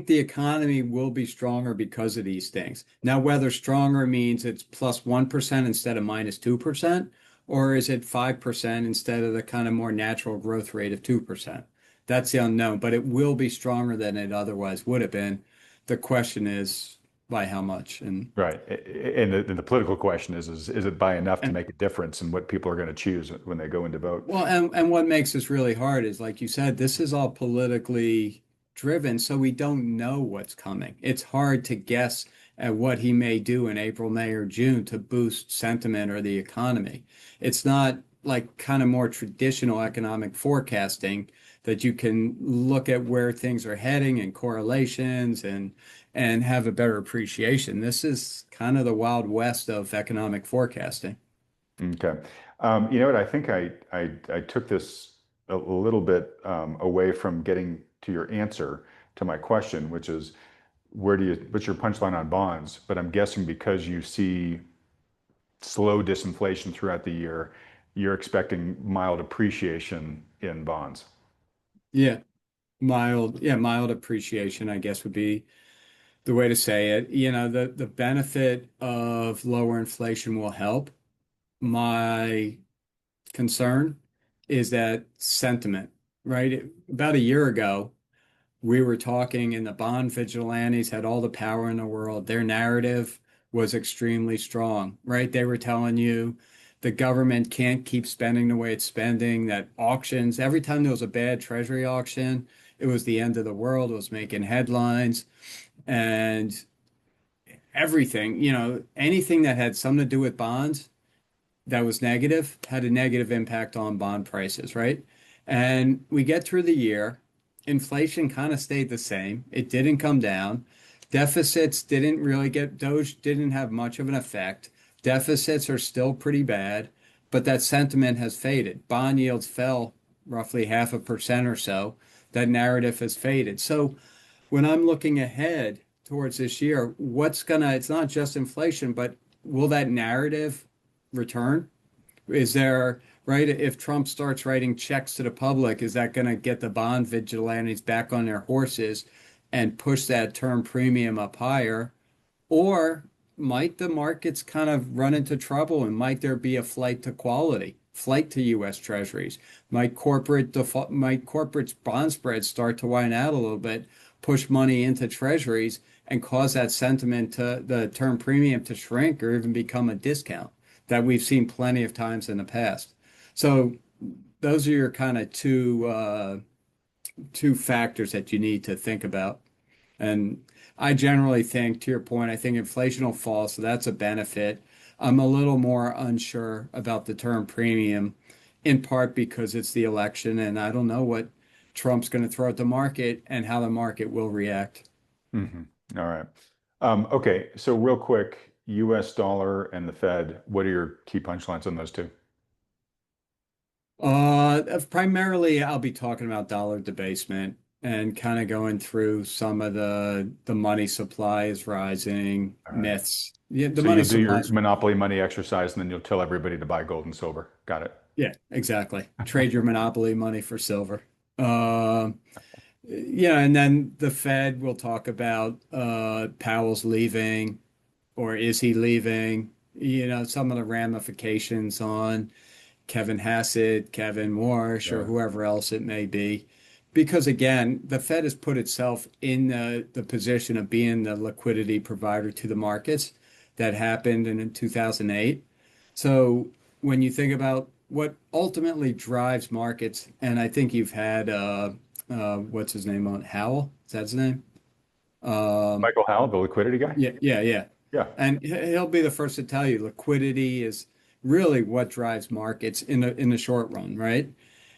the economy will be stronger because of these things. Now, whether stronger means it's plus 1% instead of minus 2%, or is it 5% instead of the kind of more natural growth rate of 2%? That's the unknown, but it will be stronger than it otherwise would have been. The question is by how much? Right. And the political question is it by enough to And make a difference in what people are going to choose when they go in to vote? Well, and what makes this really hard is, like you said, this is all politically driven, so we don't know what's coming. It's hard to guess at what he may do in April, May, or June to boost sentiment or the economy. It's not like kind of more traditional economic forecasting that you can look at where things are heading and correlations and have a better appreciation. This is kind of the Wild West of economic forecasting. Okay. You know what? I think I took this a little bit away from getting to your answer to my question, which is what's your punchline on bonds? But I'm guessing because you see slow disinflation throughout the year, you're expecting mild appreciation in bonds. Yeah. Mild appreciation, I guess would be the way to say it. The benefit of lower inflation will help. My concern is that sentiment, right? About a year ago, we were talking and the bond vigilantes had all the power in the world. Their narrative was extremely strong, right? They were telling you the government can't keep spending the way it's spending, that auctions, every time there was a bad treasury auction, it was the end of the world. It was making headlines and everything, anything that had something to do with bonds that was negative had a negative impact on bond prices, right? And we get through the year, inflation kind of stayed the same. It didn't come down. Deficits didn't really get, Doge didn't have much of an effect. Deficits are still pretty bad, but that sentiment has faded. Bond yields fell roughly 0.5% or so. That narrative has faded. So when I'm looking ahead towards this year, it's not just inflation, but will that narrative return? Is there, right? If Trump starts writing checks to the public, is that going to get the bond vigilantes back on their horses and push that term premium up higher? Or might the markets kind of run into trouble and might there be a flight to quality, flight to U.S. Treasuries? Might corporate bond spreads start to widen out a little bit, push money into Treasuries and cause that sentiment to the term premium to shrink or even become a discount that we've seen plenty of times in the past. So those are your kind of two factors that you need to think about. And I generally think, to your point, I think inflation will fall, so that's a benefit. I'm a little more unsure about the term premium, in part because it's the election, and I don't know what Trump's going to throw at the market and how the market will react. Hmm. All right. Okay, so real quick, US dollar and the Fed, what are your key punchlines on those two? Primarily, I'll be talking about dollar debasement and kind of going through some of the money supply is rising All right. myths. Yeah, the So money you'll do supply your is, monopoly money exercise and then you'll tell everybody to buy gold and silver. Got it. yeah, exactly. Trade your monopoly money for silver. Um, yeah, and then the Fed will talk about Powell's leaving or is he leaving? Some of the ramifications on Kevin Hassett, Kevin Warsh, or Sure. whoever else it may be. Because again, the Fed has put itself in the position of being the liquidity provider to the markets that happened in 2008. So when you think about what ultimately drives markets, and I think you've had what's his name on Howell? Is that his name? Um, Michael Howell, the liquidity guy? yeah, yeah, yeah. Yeah. And he'll be the first to tell you liquidity is really what drives markets in the short run, right?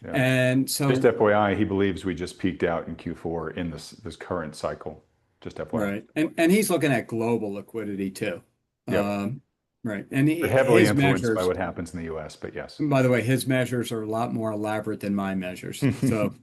Yeah. And Just so, FYI, he believes we just peaked out in Q4 in this current cycle. Just FYI. right. And he's looking at global liquidity too. Yep. Um, right. And But heavily his influenced by measures, what happens in the US, but yes. by the way, his measures are a lot more elaborate than my measures. So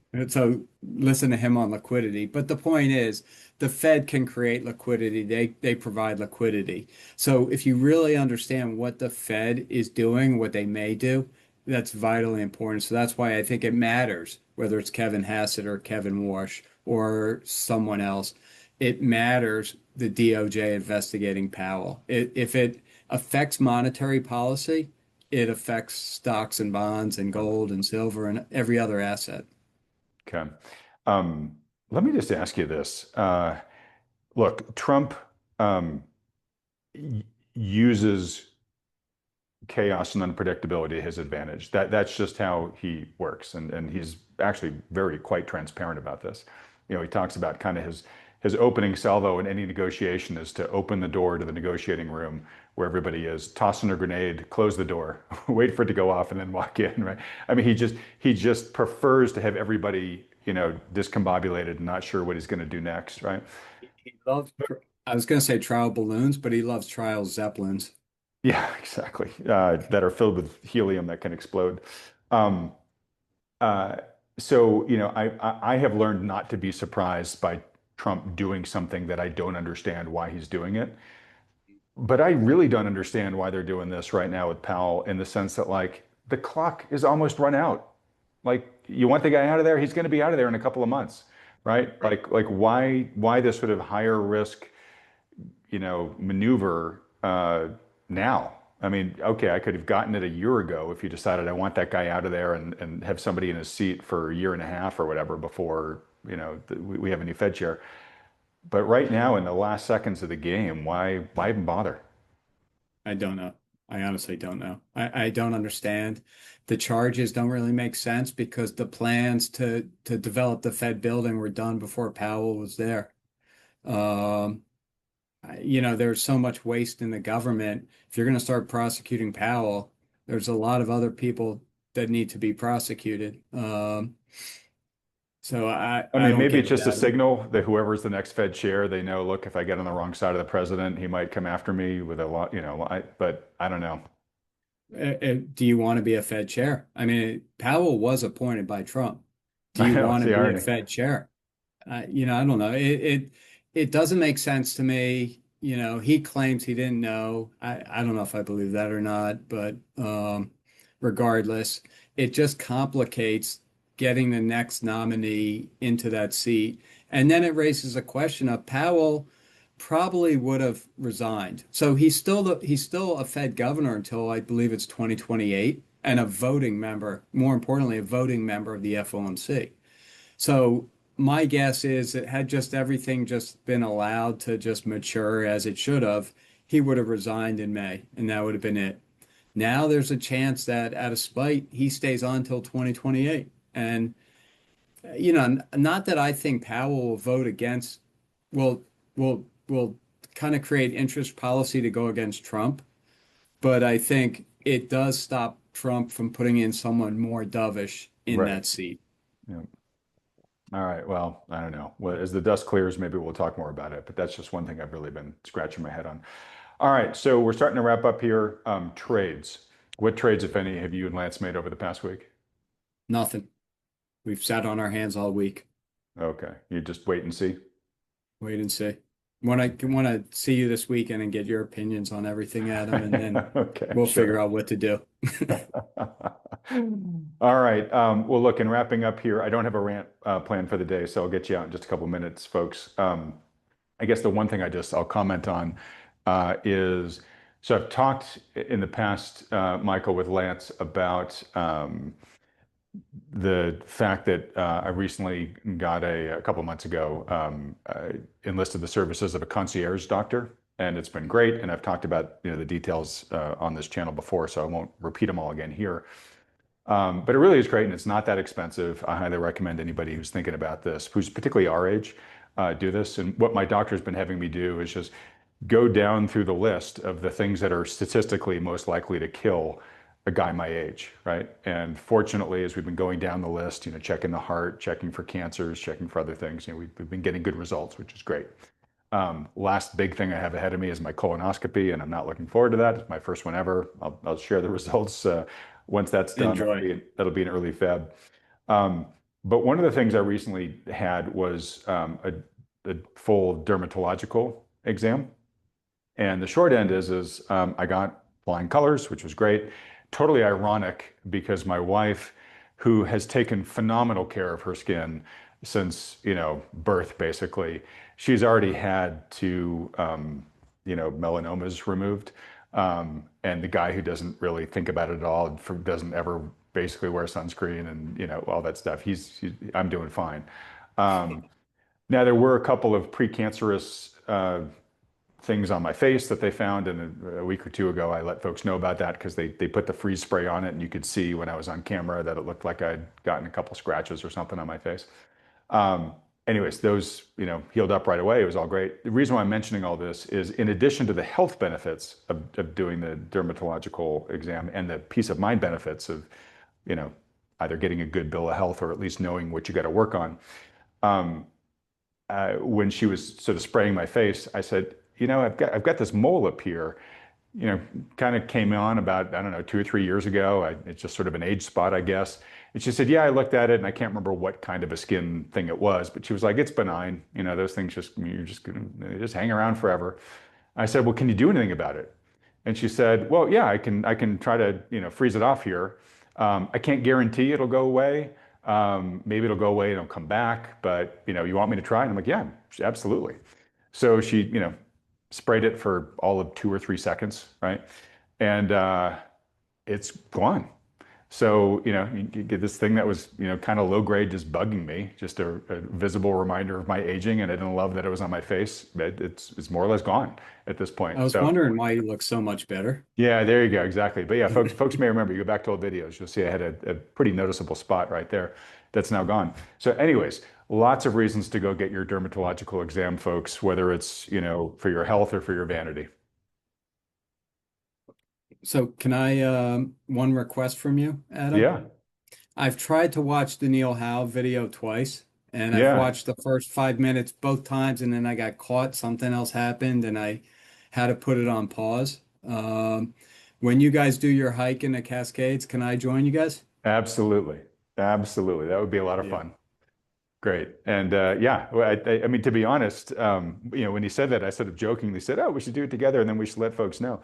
listen to him on liquidity. But the point is, the Fed can create liquidity. They provide liquidity. So if you really understand what the Fed is doing, what they may do, that's vitally important. So that's why I think it matters whether it's Kevin Hassett or Kevin Warsh or someone else. It matters the DOJ investigating Powell. If it affects monetary policy, it affects stocks and bonds and gold and silver and every other asset. Okay. Um, Let me just ask you this. Look, Trump uses chaos and unpredictability to his advantage. That's just how he works, and he's actually very quite transparent about this. He talks about kind of his opening salvo in any negotiation is to open the door to the negotiating room where everybody is, toss in a grenade, close the door, wait for it to go off, and then walk in. Right? I mean, he just prefers to have everybody discombobulated and not sure what he's going to do next. Right? He loves, I was going to say trial balloons, but he loves trial zeppelins. Yeah, exactly. That are filled with helium that can explode. Um, uh, so, I have learned not to be surprised by Trump doing something that I don't understand why he's doing it. But I really don't understand why they're doing this right now with Powell in the sense that, like, the clock is almost run out. Like, you want the guy out of there, he's going to be out of there in a couple of months, right? Like why this sort of higher risk maneuver now. I mean, okay, I could have gotten it a year ago if you decided I want that guy out of there and have somebody in his seat for a year and a half or whatever before, we have a new Fed chair. But right now, in the last seconds of the game, why even bother? I don't know. I honestly don't know. I don't understand. The charges don't really make sense because the plans to develop the Fed building were done before Powell was there. Um, there's so much waste in the government. If you're going to start prosecuting Powell, there's a lot of other people that need to be prosecuted. So I I mean, don't maybe get it's just a that. signal that whoever's the next Fed chair, they know, look, if I get on the wrong side of the president, he might come after me with a lot, but I don't know. Do you want to be a Fed chair? I mean, Powell was appointed by Trump. Do I you know, it's want to the be a irony. Fed chair? I don't know. It doesn't make sense to me. He claims he didn't know. I don't know if I believe that or not, but regardless, it just complicates getting the next nominee into that seat. And then it raises a question of Powell probably would have resigned. So he's still a Fed governor until I believe it's 2028 and a voting member, more importantly, a voting member of the FOMC. So my guess is that had just everything just been allowed to just mature as it should have, he would have resigned in May, and that would have been it. Now there's a chance that out of spite, he stays on till 2028. And, not that I think Powell will vote against, will kind of create interest policy to go against Trump, but I think it does stop Trump from putting in someone more dovish in Right. that seat. Yeah. All right. Well, I don't know. Well, as the dust clears, maybe we'll talk more about it. But that's just one thing I've really been scratching my head on. All right. So we're starting to wrap up here. Trades. What trades, if any, have you and Lance made over the past week? Nothing. We've sat on our hands all week. Okay. You just wait and see. Wait and see. Want to see you this weekend and get your opinions on everything, Adam, and then Okay, we'll figure sure. out what to do. All right. Well, look, in wrapping up here, I don't have a rant planned for the day, so I'll get you out in just a couple minutes, folks. I guess the one thing I'll comment on is so I've talked in the past, Michael, with Lance about the fact that I recently got a couple months ago enlisted the services of a concierge doctor, and it's been great. And I've talked about the details on this channel before, so I won't repeat them all again here. But it really is great, and it's not that expensive. I highly recommend anybody who's thinking about this, who's particularly our age, do this. And what my doctor's been having me do is just go down through the list of the things that are statistically most likely to kill a guy my age, right? And fortunately, as we've been going down the list, checking the heart, checking for cancers, checking for other things, we've been getting good results, which is great. Last big thing I have ahead of me is my colonoscopy, and I'm not looking forward to that. It's my first one ever. I'll share the results once that's done. Enjoy. That'll be in early Feb. Um, but one of the things I recently had was a full dermatological exam. And the short end is I got flying colors, which was great. Totally ironic because my wife, who has taken phenomenal care of her skin since, birth, basically, she's already had melanomas removed. And the guy who doesn't really think about it at all, doesn't ever basically wear sunscreen and, all that stuff, I'm doing fine. Um, Now, there were a couple of precancerous things on my face that they found. And a week or two ago, I let folks know about that because they put the freeze spray on it. And you could see when I was on camera that it looked like I'd gotten a couple scratches or something on my face. Um, Anyways, those, healed up right away. It was all great. The reason why I'm mentioning all this is in addition to the health benefits of doing the dermatological exam and the peace of mind benefits of, you know, either getting a good bill of health or at least knowing what you got to work on. Um, when she was sort of spraying my face, I said, I've got this mole up here, kind of came on about, I don't know, 2 or 3 years ago. It's just sort of an age spot, I guess. And she said, yeah, I looked at it and I can't remember what kind of a skin thing it was, but she was like, it's benign. Those things they just hang around forever. I said, well, can you do anything about it? And she said, well, yeah, I can try to, freeze it off here. I can't guarantee it'll go away. Maybe it'll go away and it'll come back, but you want me to try? And I'm like, yeah, absolutely. So she, sprayed it for all of 2 or 3 seconds, right? And it's gone. So, you get this thing that was, kind of low grade, just bugging me, just a visible reminder of my aging, and I didn't love that it was on my face. It's more or less gone at this I point. was So, wondering why you look so much better. yeah, there you go, exactly. But yeah, folks may remember, you go back to old videos, you'll see I had a pretty noticeable spot right there that's now gone. So, anyways, lots of reasons to go get your dermatological exam, folks, whether it's, for your health or for your vanity. So can I one request from you, Adam? Yeah. I've tried to watch the Neil Howe video twice, And I've Yeah, watched the first 5 minutes both times, and then I got caught. Something else happened, and I had to put it on pause. When you guys do your hike in the Cascades, can I join you guys? absolutely. Absolutely. That would be a lot of Yeah. fun. Great. And yeah, well, I mean, to be honest, when he said that, I sort of jokingly said, "Oh, we should do it together, and then we should let folks know."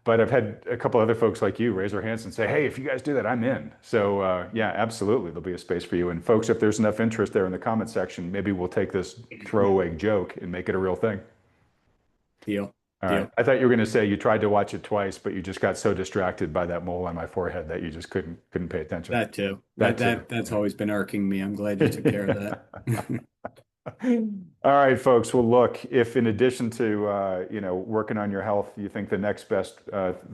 But I've had a couple other folks like you raise their hands and say, "Hey, if you guys do that, I'm in." So yeah, absolutely, there'll be a space for you. And folks, if there's enough interest there in the comment section, maybe we'll take this throwaway joke and make it a real thing. Deal. All right. Deal. I thought you were going to say you tried to watch it twice, but you just got so distracted by that mole on my forehead that you just couldn't pay attention. That too. That too. That's always been irking me. I'm glad you took care of that. All right, folks. Well, look, if in addition to working on your health, you think the next best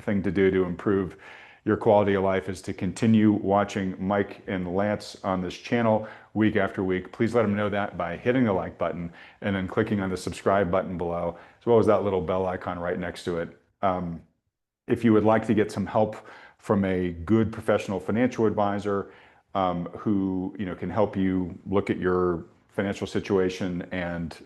thing to do to improve your quality of life is to continue watching Mike and Lance on this channel week after week, please let them know that by hitting the like button and then clicking on the subscribe button below, as well as that little bell icon right next to it. If you would like to get some help from a good professional financial advisor who can help you look at your financial situation and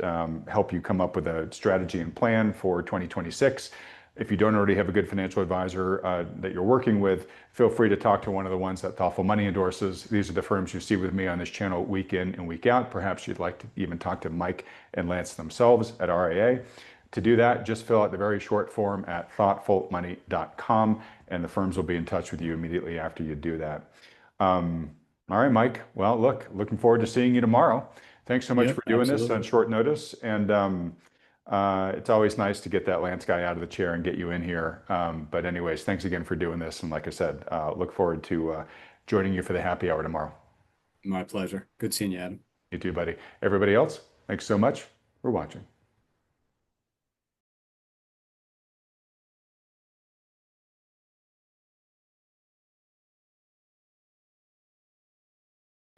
help you come up with a strategy and plan for 2026. If you don't already have a good financial advisor that you're working with, feel free to talk to one of the ones that Thoughtful Money endorses. These are the firms you see with me on this channel week in and week out. Perhaps you'd like to even talk to Mike and Lance themselves at RIA. To do that, just fill out the very short form at thoughtfulmoney.com, and the firms will be in touch with you immediately after you do that. All right, Mike. Well, looking forward to seeing you tomorrow. Thanks so much Yep, for doing this absolutely. on short notice. And it's always nice to get that Lance guy out of the chair and get you in here. But anyways, thanks again for doing this. And like I said, look forward to joining you for the happy hour tomorrow. My pleasure. Good seeing you, Adam. You too, buddy. Everybody else, thanks so much for watching.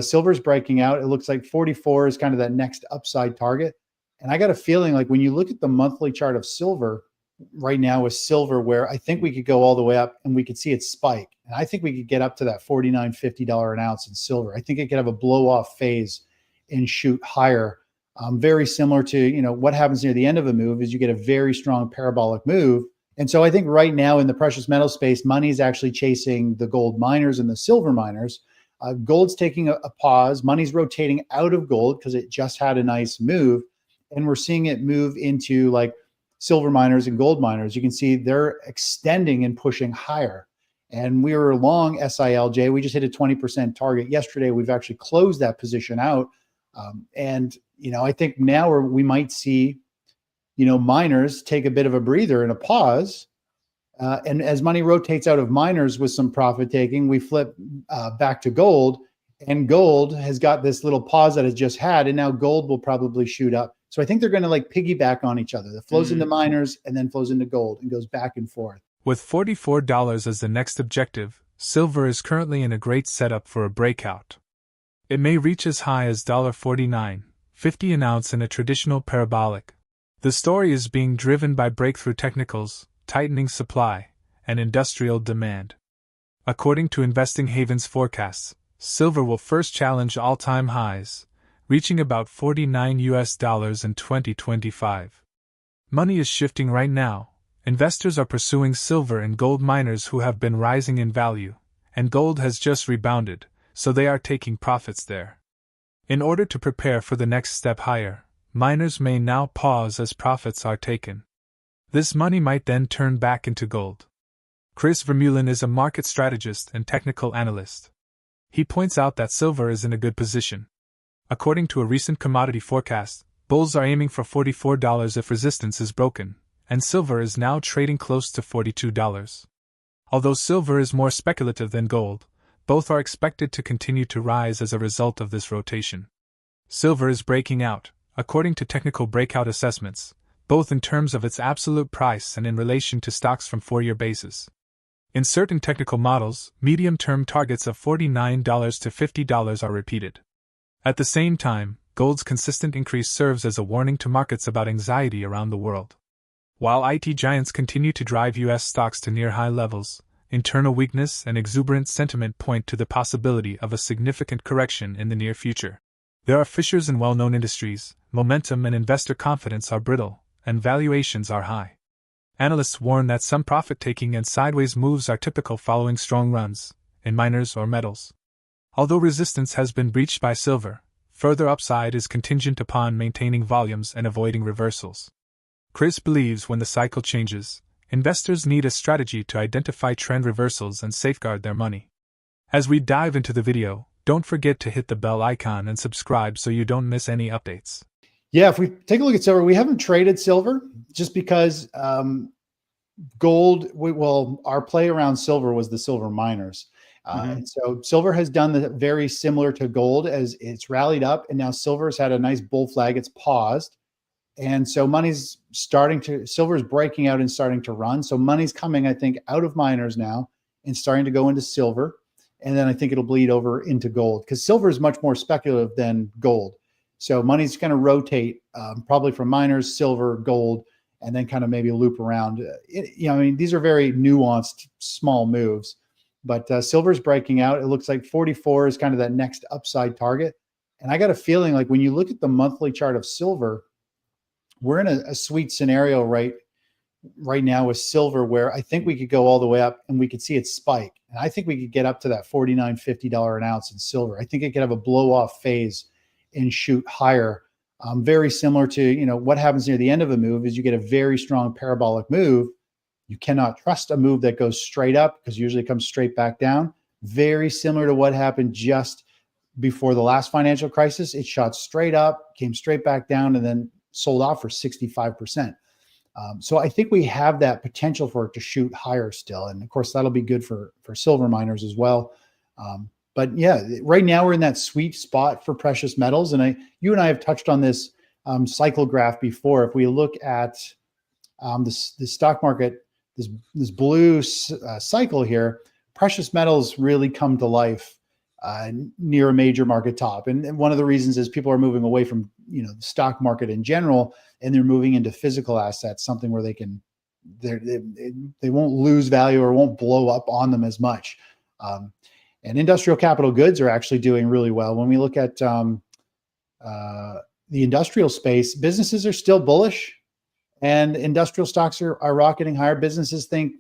Silver's breaking out. It looks like 44 is kind of that next upside target. And I got a feeling like when you look at the monthly chart of silver right now with silver, where I think we could go all the way up and we could see it spike. And I think we could get up to that $49, $50 an ounce in silver. I think it could have a blow off phase and shoot higher. Very similar to, what happens near the end of a move is you get a very strong parabolic move. And so I think right now in the precious metal space, money is actually chasing the gold miners and the silver miners. Gold's taking a pause. Money's rotating out of gold because it just had a nice move. And we're seeing it move into like silver miners and gold miners. You can see they're extending and pushing higher. And we were long SILJ. We just hit a 20% target yesterday. We've actually closed that position out. I think now we might see, miners take a bit of a breather and a pause. And as money rotates out of miners with some profit taking, we flip back to gold, and gold has got this little pause that it's just had, and now gold will probably shoot up. So I think they're going to like piggyback on each other. That flows into miners and then flows into gold and goes back and forth. With $44 as the next objective, silver is currently in a great setup for a breakout. It may reach as high as $49.50 an ounce in a traditional parabolic. The story is being driven by breakthrough technicals, tightening supply, and industrial demand. According to Investing Haven's forecasts, silver will first challenge all-time highs, reaching about $49 in 2025. Money is shifting right now. Investors are pursuing silver and gold miners who have been rising in value, and gold has just rebounded, so they are taking profits there. In order to prepare for the next step higher, miners may now pause as profits are taken. This money might then turn back into gold. Chris Vermeulen is a market strategist and technical analyst. He points out that silver is in a good position. According to a recent commodity forecast, bulls are aiming for $44 if resistance is broken, and silver is now trading close to $42. Although silver is more speculative than gold, both are expected to continue to rise as a result of this rotation. Silver is breaking out, according to technical breakout assessments, both in terms of its absolute price and in relation to stocks from 4-year bases. In certain technical models, medium-term targets of $49 to $50 are repeated. At the same time, gold's consistent increase serves as a warning to markets about anxiety around the world. While IT giants continue to drive U.S. stocks to near-high levels, internal weakness and exuberant sentiment point to the possibility of a significant correction in the near future. There are fissures in well-known industries, momentum and investor confidence are brittle, and valuations are high. Analysts warn that some profit-taking and sideways moves are typical following strong runs, in miners or metals. Although resistance has been breached by silver, further upside is contingent upon maintaining volumes and avoiding reversals. Chris believes when the cycle changes, investors need a strategy to identify trend reversals and safeguard their money. As we dive into the video, don't forget to hit the bell icon and subscribe so you don't miss any updates. Yeah, if we take a look at silver, we haven't traded silver just because gold, our play around silver was the silver miners. And so silver has done the very similar to gold as it's rallied up, and now silver's had a nice bull flag. It's paused. And so silver's breaking out and starting to run. So money's coming, I think, out of miners now and starting to go into silver. And then I think it'll bleed over into gold because silver is much more speculative than gold. So money's going to rotate probably from miners, silver, gold, and then kind of maybe loop around. These are very nuanced, small moves. But silver's breaking out. It looks like 44 is kind of that next upside target. And I got a feeling like when you look at the monthly chart of silver, we're in a sweet scenario right now with silver where I think we could go all the way up and we could see it spike. And I think we could get up to that $49, $50 an ounce in silver. I think it could have a blow off phase and shoot higher. Very similar to, what happens near the end of a move is you get a very strong parabolic move. You cannot trust a move that goes straight up because usually it comes straight back down. Very similar to what happened just before the last financial crisis. It shot straight up, came straight back down, and then sold off for 65%. So I think we have that potential for it to shoot higher still. And of course, that'll be good for silver miners as well. But yeah, right now we're in that sweet spot for precious metals. And you and I have touched on this cycle graph before. If we look at the stock market, this blue cycle here, precious metals really come to life near a major market top. And one of the reasons is people are moving away from the stock market in general, and they're moving into physical assets, something where they won't lose value or won't blow up on them as much. And industrial capital goods are actually doing really well. When we look at the industrial space, businesses are still bullish, and industrial stocks are rocketing higher. Businesses think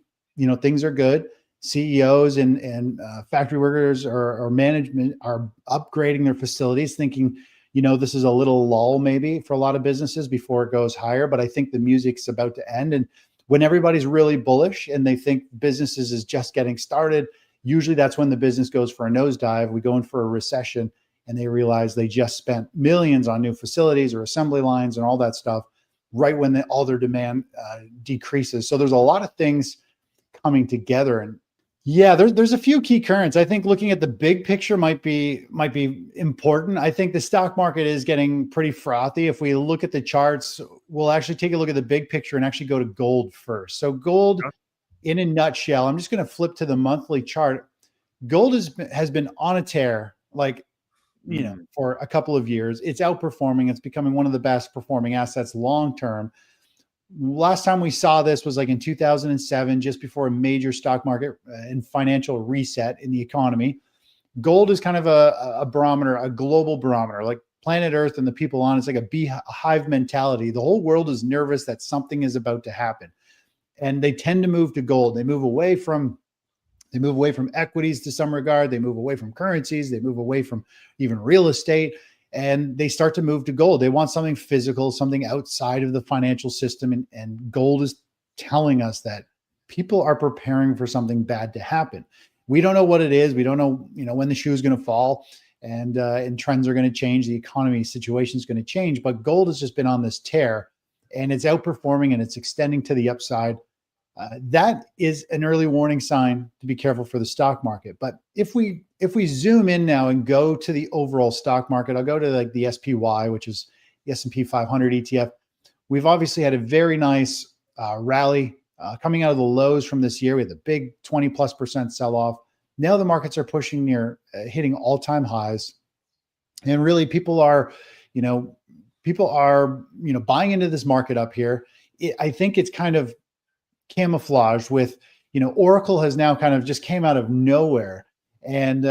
things are good. CEOs and factory workers or management are upgrading their facilities, thinking, this is a little lull maybe for a lot of businesses before it goes higher. But I think the music's about to end. And when everybody's really bullish and they think businesses is just getting started, usually that's when the business goes for a nosedive. We go in for a recession and they realize they just spent millions on new facilities or assembly lines and all that stuff right when all their demand decreases. So there's a lot of things coming together. And yeah, there's a few key currents. I think looking at the big picture might be important. I think the stock market is getting pretty frothy. If we look at the charts, we'll actually take a look at the big picture and actually go to gold first. So gold, in a nutshell, I'm just going to flip to the monthly chart. Gold has been on a tear, for a couple of years. It's outperforming. It's becoming one of the best performing assets long term. Last time we saw this was like in 2007, just before a major stock market and financial reset in the economy. Gold is kind of a barometer, a global barometer, like planet Earth and the people on. It's like a beehive mentality. The whole world is nervous that something is about to happen, and they tend to move to gold. They move away from equities to some regard. They move away from currencies. They move away from even real estate. And they start to move to gold. They want something physical, something outside of the financial system. And gold is telling us that people are preparing for something bad to happen. We don't know what it is. We don't know, when the shoe is going to fall and trends are going to change. The economy situation is going to change. But gold has just been on this tear, and it's outperforming and it's extending to the upside. That is an early warning sign to be careful for the stock market. But if we zoom in now and go to the overall stock market, I'll go to the SPY, which is the S&P 500 ETF. We've obviously had a very nice rally coming out of the lows from this year. We had the big 20+% sell-off. Now the markets are pushing near hitting all-time highs, and really people are buying into this market up here. I think it's kind of camouflaged with, Oracle has now kind of just came out of nowhere And,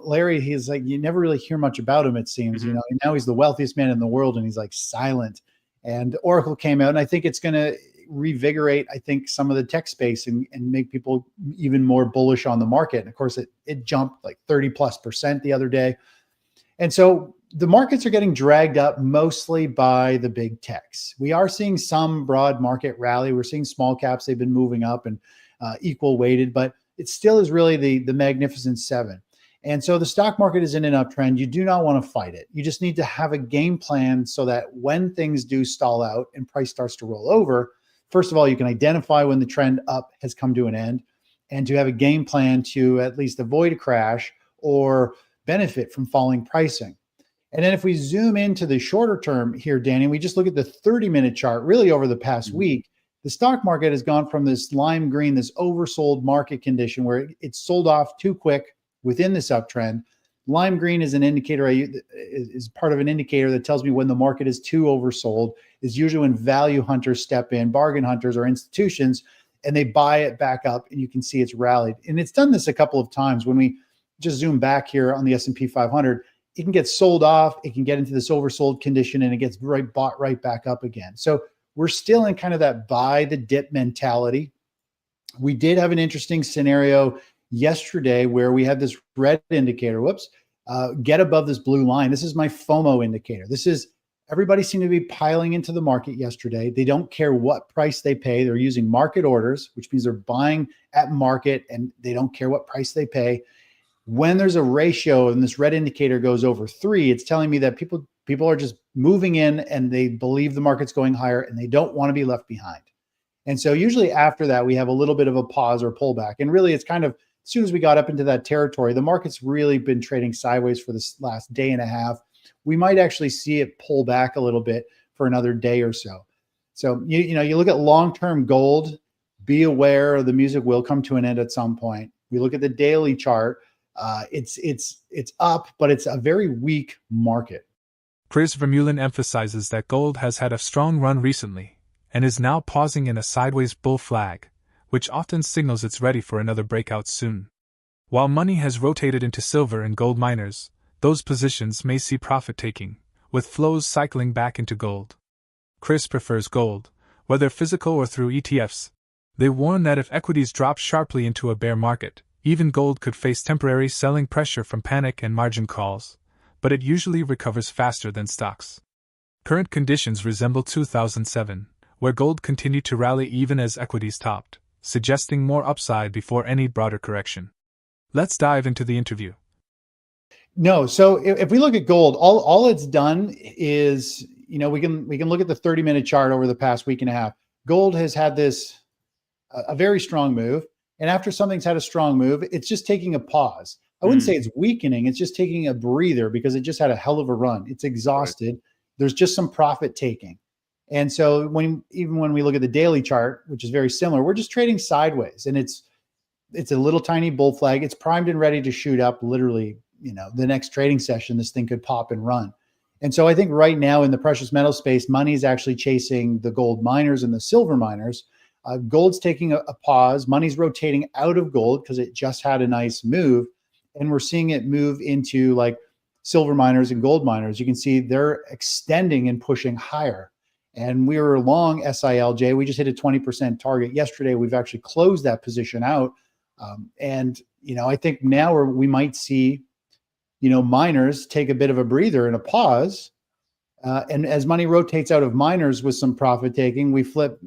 Larry, he's like, you never really hear much about him, it seems, now he's the wealthiest man in the world and he's like silent. And Oracle came out, and I think it's going to revigorate, I think, some of the tech space and make people even more bullish on the market. And of course, it jumped like 30+% the other day. And so the markets are getting dragged up mostly by the big techs. We are seeing some broad market rally. We're seeing small caps. They've been moving up and equal weighted, but it still is really the magnificent seven. And so the stock market is in an uptrend. You do not want to fight it. You just need to have a game plan so that when things do stall out and price starts to roll over, first of all, you can identify when the trend up has come to an end, and to have a game plan to at least avoid a crash or benefit from falling pricing. And then if we zoom into the shorter term here, Danny, we just look at the 30-minute chart, really over the past week, the stock market has gone from this lime green, this oversold market condition where it's sold off too quick within this uptrend. Lime green is an indicator, is part of an indicator that tells me when the market is too oversold, is usually when value hunters step in, bargain hunters or institutions, and they buy it back up, and you can see it's rallied. And it's done this a couple of times. When we just zoom back here on the S&P 500, it can get sold off, it can get into this oversold condition, and it gets bought right back up again. So we're still in kind of that buy the dip mentality. We did have an interesting scenario yesterday where we had this red indicator, get above this blue line. This is my FOMO indicator. This is everybody seemed to be piling into the market yesterday. They don't care what price they pay. They're using market orders, which means they're buying at market and they don't care what price they pay. When there's a ratio and this red indicator goes over 3, it's telling me that people are just moving in and they believe the market's going higher and they don't want to be left behind. And so usually after that, we have a little bit of a pause or pullback. And really, it's kind of, as soon as we got up into that territory, the market's really been trading sideways for this last day and a half. We might actually see it pull back a little bit for another day or so. So, you look at long-term gold, be aware the music will come to an end at some point. We look at the daily chart. It's up, but it's a very weak market. Chris Vermeulen emphasizes that gold has had a strong run recently and is now pausing in a sideways bull flag, which often signals it's ready for another breakout soon. While money has rotated into silver and gold miners, those positions may see profit taking, with flows cycling back into gold. Chris prefers gold, whether physical or through ETFs. They warn that if equities drop sharply into a bear market, even gold could face temporary selling pressure from panic and margin calls, but it usually recovers faster than stocks. Current conditions resemble 2007, where gold continued to rally even as equities topped, suggesting more upside before any broader correction. Let's dive into the interview. No, so if we look at gold, all it's done is, we can look at the 30-minute chart over the past week and a half. Gold has had a very strong move. And after something's had a strong move, it's just taking a pause. I wouldn't say it's weakening. It's just taking a breather because it just had a hell of a run. It's exhausted. Right. There's just some profit taking. And so even when we look at the daily chart, which is very similar, we're just trading sideways. And it's a little tiny bull flag. It's primed and ready to shoot up. Literally, the next trading session, this thing could pop and run. And so I think right now in the precious metal space, money is actually chasing the gold miners and the silver miners. Gold's taking a pause. Money's rotating out of gold because it just had a nice move. And we're seeing it move into like silver miners and gold miners. You can see they're extending and pushing higher. And we were long SILJ. We just hit a 20% target yesterday. We've actually closed that position out. I think now we might see, miners take a bit of a breather and a pause. And as money rotates out of miners with some profit taking, we flip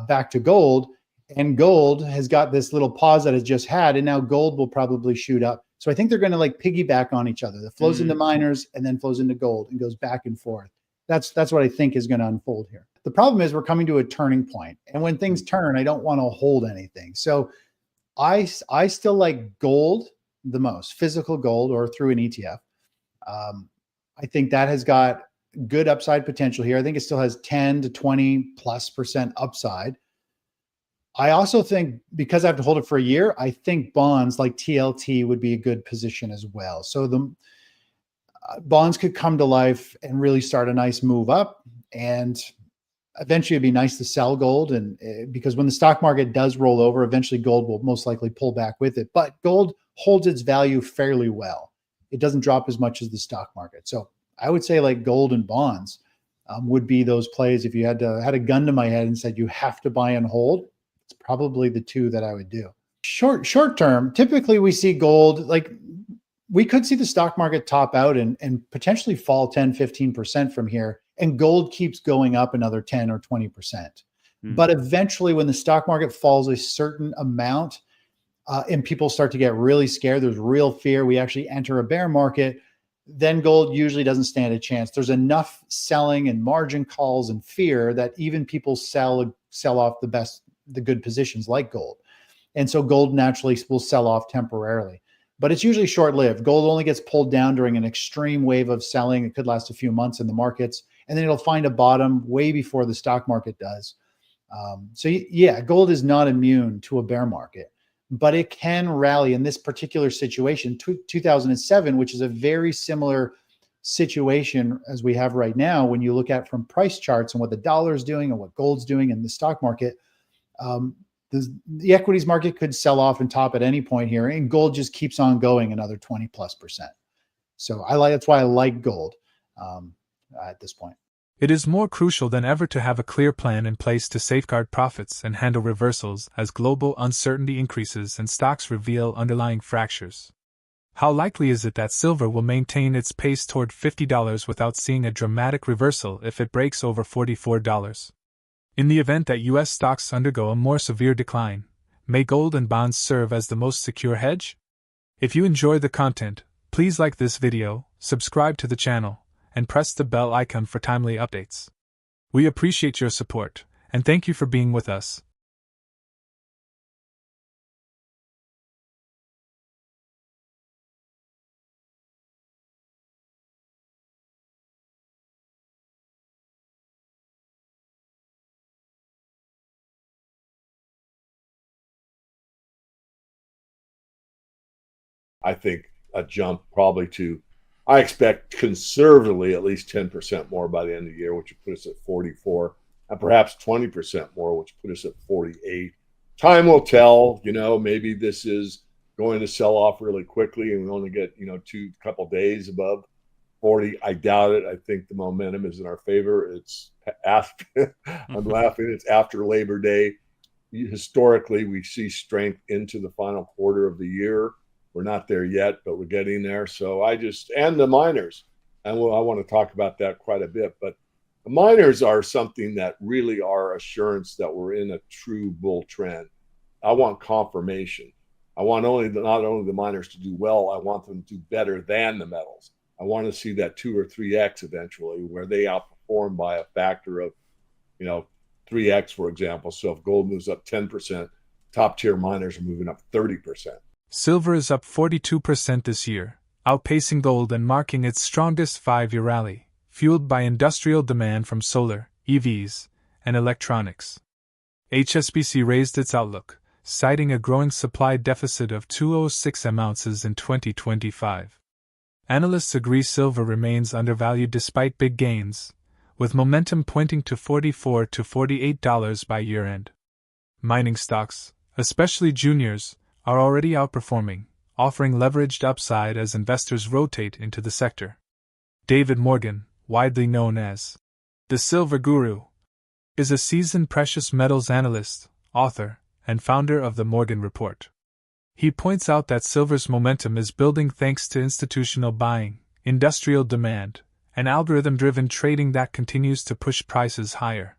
back to gold, and gold has got this little pause that it's just had, and now gold will probably shoot up. So I think they're going to like piggyback on each other. That flows into miners and then flows into gold and goes back and forth. That's what I think is going to unfold here. The problem is we're coming to a turning point, and when things turn, I don't want to hold anything. So I still like gold the most, physical gold or through an ETF. I think that has got good upside potential here. I think it still has 10 to 20+% upside. I also think because I have to hold it for a year, I think bonds like TLT would be a good position as well. So the bonds could come to life and really start a nice move up. And eventually it'd be nice to sell gold, and because when the stock market does roll over, eventually gold will most likely pull back with it. But gold holds its value fairly well. It doesn't drop as much as the stock market. So I would say like gold and bonds would be those plays. If you had a gun to my head and said you have to buy and hold, it's probably the two that I would do. Short term, typically we see gold, like we could see the stock market top out and potentially fall 10, 15% from here, and gold keeps going up another 10 or 20%. But eventually when the stock market falls a certain amount and people start to get really scared, there's real fear, we actually enter a bear market, then gold usually doesn't stand a chance. There's enough selling and margin calls and fear that even people sell off the good positions like gold. And so gold naturally will sell off temporarily, but it's usually short-lived. Gold only gets pulled down during an extreme wave of selling. It could last a few months in the markets, and then it'll find a bottom way before the stock market does. So yeah, gold is not immune to a bear market, but it can rally. In this particular situation, 2007, which is a very similar situation as we have right now, when you look at from price charts and what the dollar is doing and what gold's doing in the stock market, the equities market could sell off and top at any point here, and gold just keeps on going another 20+%. So that's why I like gold at this point. It is more crucial than ever to have a clear plan in place to safeguard profits and handle reversals as global uncertainty increases and stocks reveal underlying fractures. How likely is it that silver will maintain its pace toward $50 without seeing a dramatic reversal if it breaks over $44? In the event that U.S. stocks undergo a more severe decline, may gold and bonds serve as the most secure hedge? If you enjoy the content, please like this video, subscribe to the channel, and press the bell icon for timely updates. We appreciate your support, and thank you for being with us. I think a jump probably I expect conservatively at least 10% more by the end of the year, which would put us at 44, and perhaps 20% more, which would put us at 48. Time will tell, maybe this is going to sell off really quickly and we only get, couple days above 40. I doubt it. I think the momentum is in our favor. It's after, I'm laughing, it's after Labor Day. Historically, we see strength into the final quarter of the year. We're not there yet, but we're getting there. So and the miners, and I want to talk about that quite a bit, but the miners are something that really are assurance that we're in a true bull trend. I want confirmation. I want not only the miners to do well, I want them to do better than the metals. I want to see that 2 or 3x eventually, where they outperform by a factor of, 3x, for example. So if gold moves up 10%, top tier miners are moving up 30%. Silver is up 42% this year, outpacing gold and marking its strongest 5-year rally, fueled by industrial demand from solar, EVs, and electronics. HSBC raised its outlook, citing a growing supply deficit of 206 ounces in 2025. Analysts agree silver remains undervalued despite big gains, with momentum pointing to $44 to $48 by year-end. Mining stocks, especially juniors, are already outperforming, offering leveraged upside as investors rotate into the sector. David Morgan, widely known as the Silver Guru, is a seasoned precious metals analyst, author, and founder of the Morgan Report. He points out that silver's momentum is building thanks to institutional buying, industrial demand, and algorithm-driven trading that continues to push prices higher.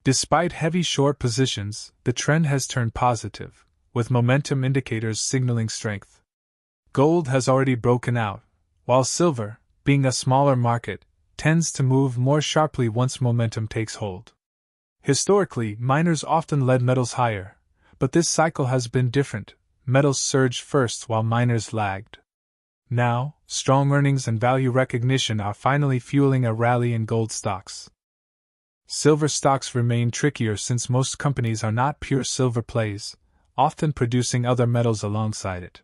Despite heavy short positions, the trend has turned positive, with momentum indicators signaling strength. Gold has already broken out, while silver, being a smaller market, tends to move more sharply once momentum takes hold. Historically, miners often led metals higher, but this cycle has been different. Metals surged first while miners lagged. Now, strong earnings and value recognition are finally fueling a rally in gold stocks. Silver stocks remain trickier since most companies are not pure silver plays, often producing other metals alongside it.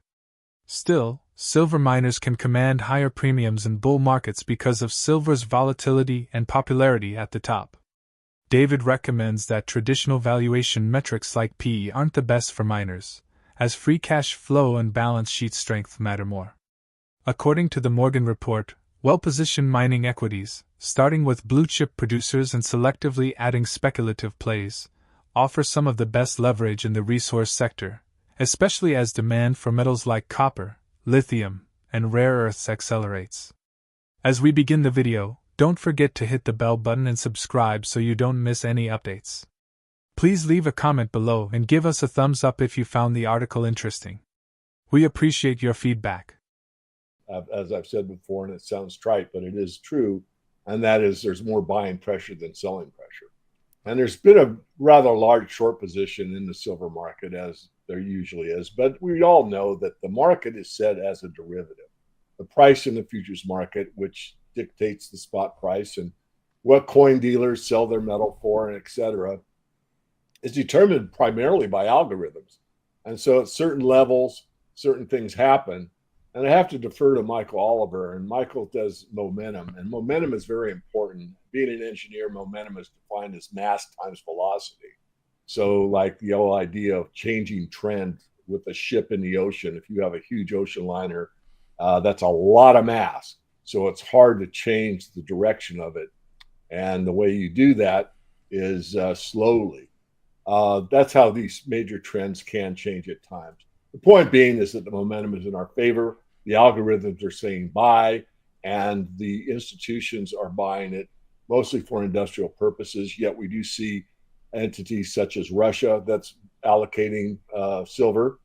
Still, silver miners can command higher premiums in bull markets because of silver's volatility and popularity at the top. David recommends that traditional valuation metrics like PE aren't the best for miners, as free cash flow and balance sheet strength matter more. According to the Morgan report, well-positioned mining equities, starting with blue-chip producers and selectively adding speculative plays, offer some of the best leverage in the resource sector, especially as demand for metals like copper, lithium, and rare earths accelerates. As we begin the video, don't forget to hit the bell button and subscribe so you don't miss any updates. Please leave a comment below and give us a thumbs up if you found the article interesting. We appreciate your feedback. As I've said before, and it sounds trite, but it is true, and that is there's more buying pressure than selling pressure. And there's been a rather large short position in the silver market, as there usually is, but we all know that the market is set as a derivative. The price in the futures market, which dictates the spot price and what coin dealers sell their metal for, and et cetera, is determined primarily by algorithms. And so at certain levels, certain things happen. And I have to defer to Michael Oliver, and Michael does momentum, and momentum is very important. Being an engineer, momentum is defined as mass times velocity. So like the whole idea of changing trend with a ship in the ocean, if you have a huge ocean liner, that's a lot of mass. So it's hard to change the direction of it. And the way you do that is slowly. That's how these major trends can change at times. The point being is that the momentum is in our favor. The algorithms are saying buy, and the institutions are buying it mostly for industrial purposes. Yet we do see entities such as Russia that's allocating silver.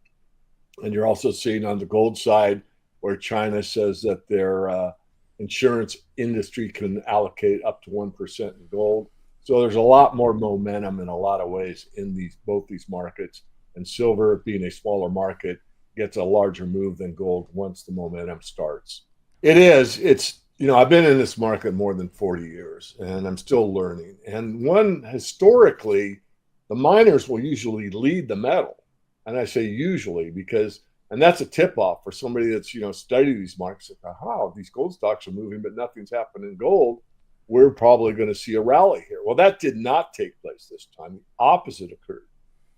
And you're also seeing on the gold side where China says that their insurance industry can allocate up to 1% in gold. So there's a lot more momentum in a lot of ways in both these markets. And silver, being a smaller market, gets a larger move than gold once the momentum starts. It's I've been in this market more than 40 years, and I'm still learning. And historically, the miners will usually lead the metal. And I say usually because, and that's a tip-off for somebody that's, studied these markets. Aha, these gold stocks are moving, but nothing's happened in gold. We're probably going to see a rally here. Well, that did not take place this time. The opposite occurred.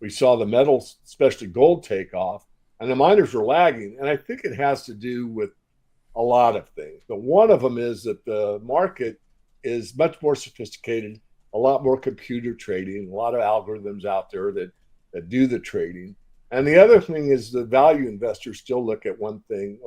We saw the metals, especially gold, take off, and the miners were lagging. And I think it has to do with a lot of things. But one of them is that the market is much more sophisticated, a lot more computer trading, a lot of algorithms out there that do the trading. And the other thing is the value investors still look at one thing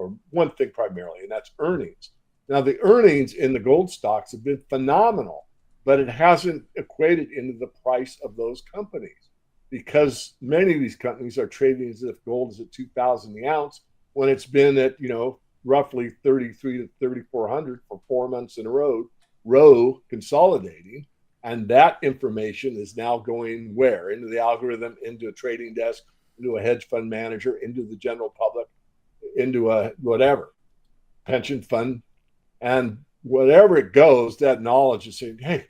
primarily, and that's earnings. Now, the earnings in the gold stocks have been phenomenal, but it hasn't equated into the price of those companies, because many of these companies are trading as if gold is at 2,000 the ounce when it's been at, roughly 33 to 3,400 for 4 months in a row consolidating. And that information is now going where? Into the algorithm, into a trading desk, into a hedge fund manager, into the general public, into a whatever, pension fund. And wherever it goes, that knowledge is saying, hey,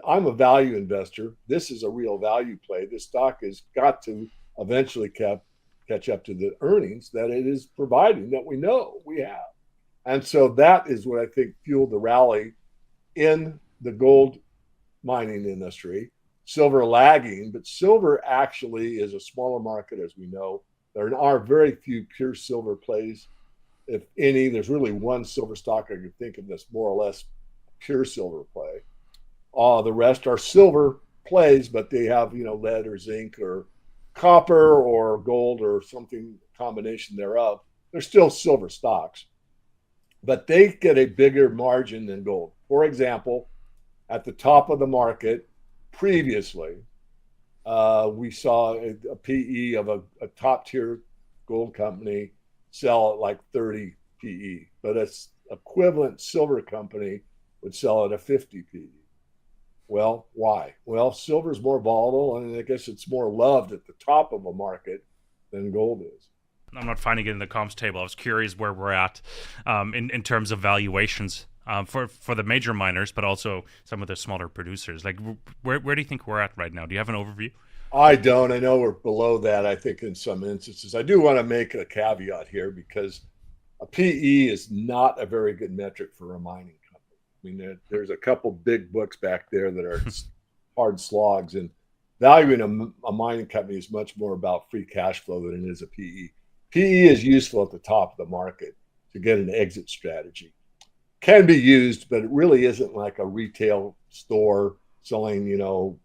I'm a value investor. This is a real value play. This stock has got to eventually catch up to the earnings that it is providing, that we know we have. And so that is what I think fueled the rally in the gold mining industry. Silver lagging, but silver actually is a smaller market, as we know. There are very few pure silver plays. If any, there's really one silver stock I could think of that's more or less pure silver play. The rest are silver plays, but they have, lead or zinc or copper or gold or something, combination thereof. They're still silver stocks, but they get a bigger margin than gold. For example, at the top of the market previously, we saw a PE of a top tier gold company sell at like 30 PE, but an equivalent silver company would sell at a 50 PE. Well, why? Well, silver is more volatile, and I guess it's more loved at the top of a market than gold is. I'm not finding it in the comps table. I was curious where we're at in terms of valuations for the major miners, but also some of the smaller producers. Like, where do you think we're at right now? Do you have an overview? I don't. I know we're below that, I think, in some instances. I do want to make a caveat here, because a PE is not a very good metric for a mining company. I mean, there's a couple big books back there that are hard slogs. And valuing a mining company is much more about free cash flow than it is a PE. PE is useful at the top of the market to get an exit strategy. Can be used, but it really isn't like a retail store selling,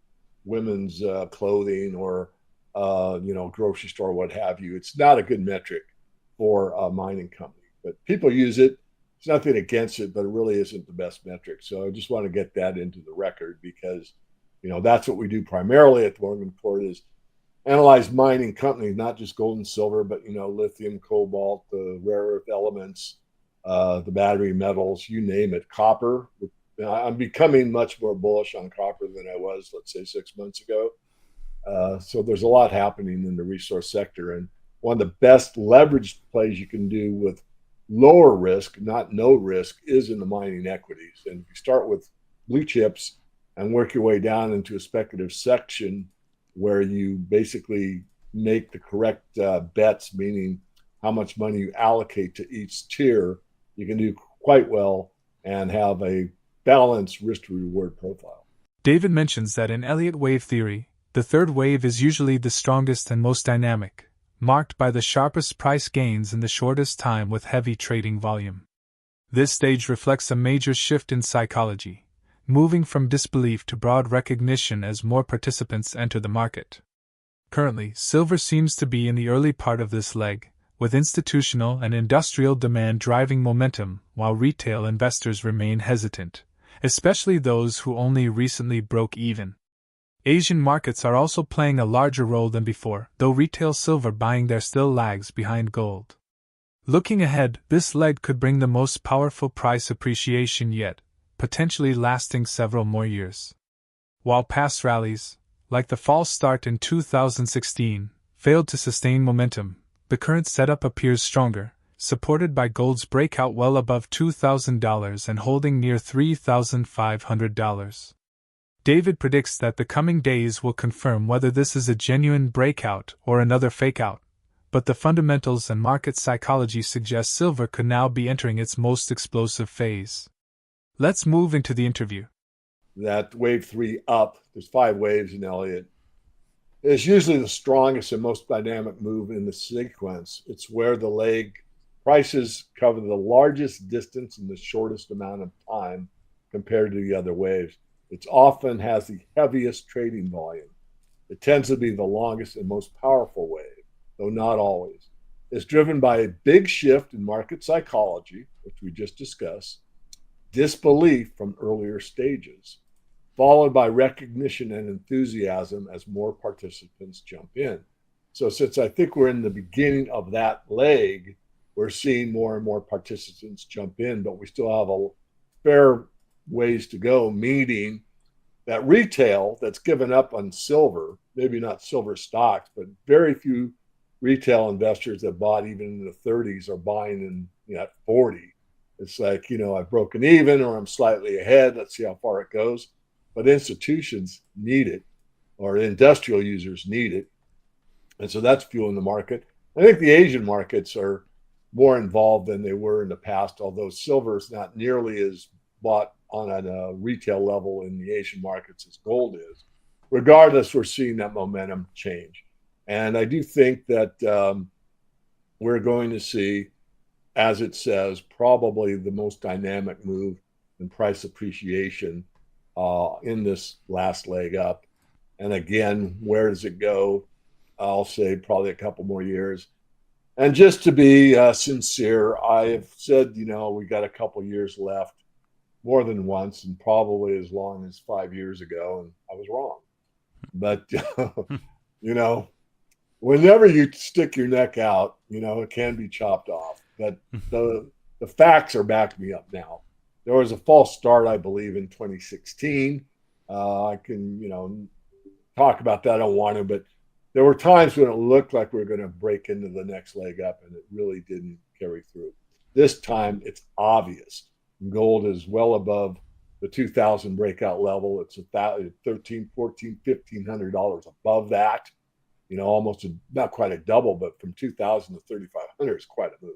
women's clothing or, grocery store, what have you. It's not a good metric for a mining company, but people use it. There's nothing against it, but it really isn't the best metric. So I just want to get that into the record because, that's what we do primarily at the Morgan Report is analyze mining companies, not just gold and silver, but, lithium, cobalt, the rare earth elements, the battery metals, you name it, copper. I'm becoming much more bullish on copper than I was, let's say, 6 months ago. So there's a lot happening in the resource sector. And one of the best leveraged plays you can do with lower risk, not no risk, is in the mining equities. And if you start with blue chips and work your way down into a speculative section where you basically make the correct bets, meaning how much money you allocate to each tier, you can do quite well and have a balanced risk to reward profile. David mentions that in Elliott wave theory, the third wave is usually the strongest and most dynamic, marked by the sharpest price gains in the shortest time with heavy trading volume. This stage reflects a major shift in psychology, moving from disbelief to broad recognition as more participants enter the market. Currently, silver seems to be in the early part of this leg, with institutional and industrial demand driving momentum while retail investors remain hesitant, especially those who only recently broke even. Asian markets are also playing a larger role than before, though retail silver buying there still lags behind gold. Looking ahead, this leg could bring the most powerful price appreciation yet, potentially lasting several more years. While past rallies, like the false start in 2016, failed to sustain momentum, the current setup appears stronger, supported by gold's breakout well above $2,000 and holding near $3,500. David predicts that the coming days will confirm whether this is a genuine breakout or another fake-out, but the fundamentals and market psychology suggest silver could now be entering its most explosive phase. Let's move into the interview. That wave 3 up, there's 5 waves in Elliott, is usually the strongest and most dynamic move in the sequence. It's where the leg prices cover the largest distance in the shortest amount of time compared to the other waves. It often has the heaviest trading volume. It tends to be the longest and most powerful wave, though not always. It's driven by a big shift in market psychology, which we just discussed, disbelief from earlier stages, followed by recognition and enthusiasm as more participants jump in. So since I think we're in the beginning of that leg, we're seeing more and more participants jump in, but we still have a fair ways to go, meaning that retail that's given up on silver, maybe not silver stocks, but very few retail investors that bought even in the 30s are buying in at 40. It's like, I've broken even or I'm slightly ahead. Let's see how far it goes. But institutions need it, or industrial users need it. And so that's fueling the market. I think the Asian markets are more involved than they were in the past, although silver is not nearly as bought on a retail level in the Asian markets as gold is. Regardless, we're seeing that momentum change. And I do think that we're going to see, as it says, probably the most dynamic move in price appreciation in this last leg up. And again, where does it go? I'll say probably a couple more years. And just to be sincere, I have said, we got a couple years left, more than once, and probably as long as 5 years ago, and I was wrong. But, whenever you stick your neck out, it can be chopped off. But the facts are backing me up now. There was a false start, I believe, in 2016. I can, talk about that. I don't want to, but there were times when it looked like we were going to break into the next leg up, and it really didn't carry through. This time, it's obvious. Gold is well above the 2000 breakout level. It's $1,300, $1,400, $1,500 above that. Almost not quite a double, but from 2000 to 3,500 is quite a move.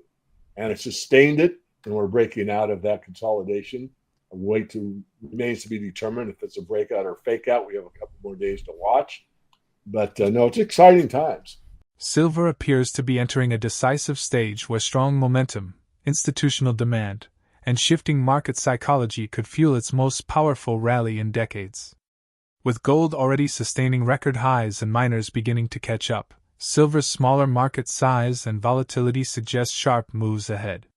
And it sustained it, and we're breaking out of that consolidation Remains to be determined if it's a breakout or fake out. We have a couple more days to watch. But no, it's exciting times. Silver appears to be entering a decisive stage where strong momentum, institutional demand, and shifting market psychology could fuel its most powerful rally in decades. With gold already sustaining record highs and miners beginning to catch up, silver's smaller market size and volatility suggest sharp moves ahead.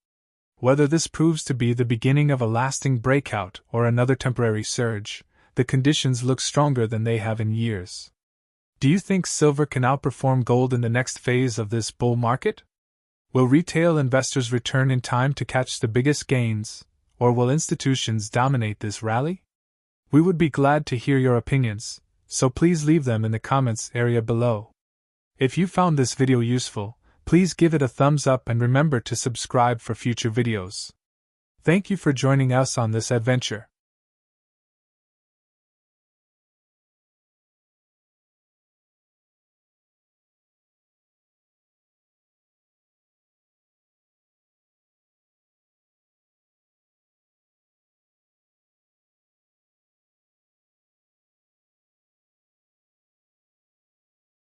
Whether this proves to be the beginning of a lasting breakout or another temporary surge, the conditions look stronger than they have in years. Do you think silver can outperform gold in the next phase of this bull market? Will retail investors return in time to catch the biggest gains, or will institutions dominate this rally? We would be glad to hear your opinions, so please leave them in the comments area below. If you found this video useful, please give it a thumbs up and remember to subscribe for future videos. Thank you for joining us on this adventure.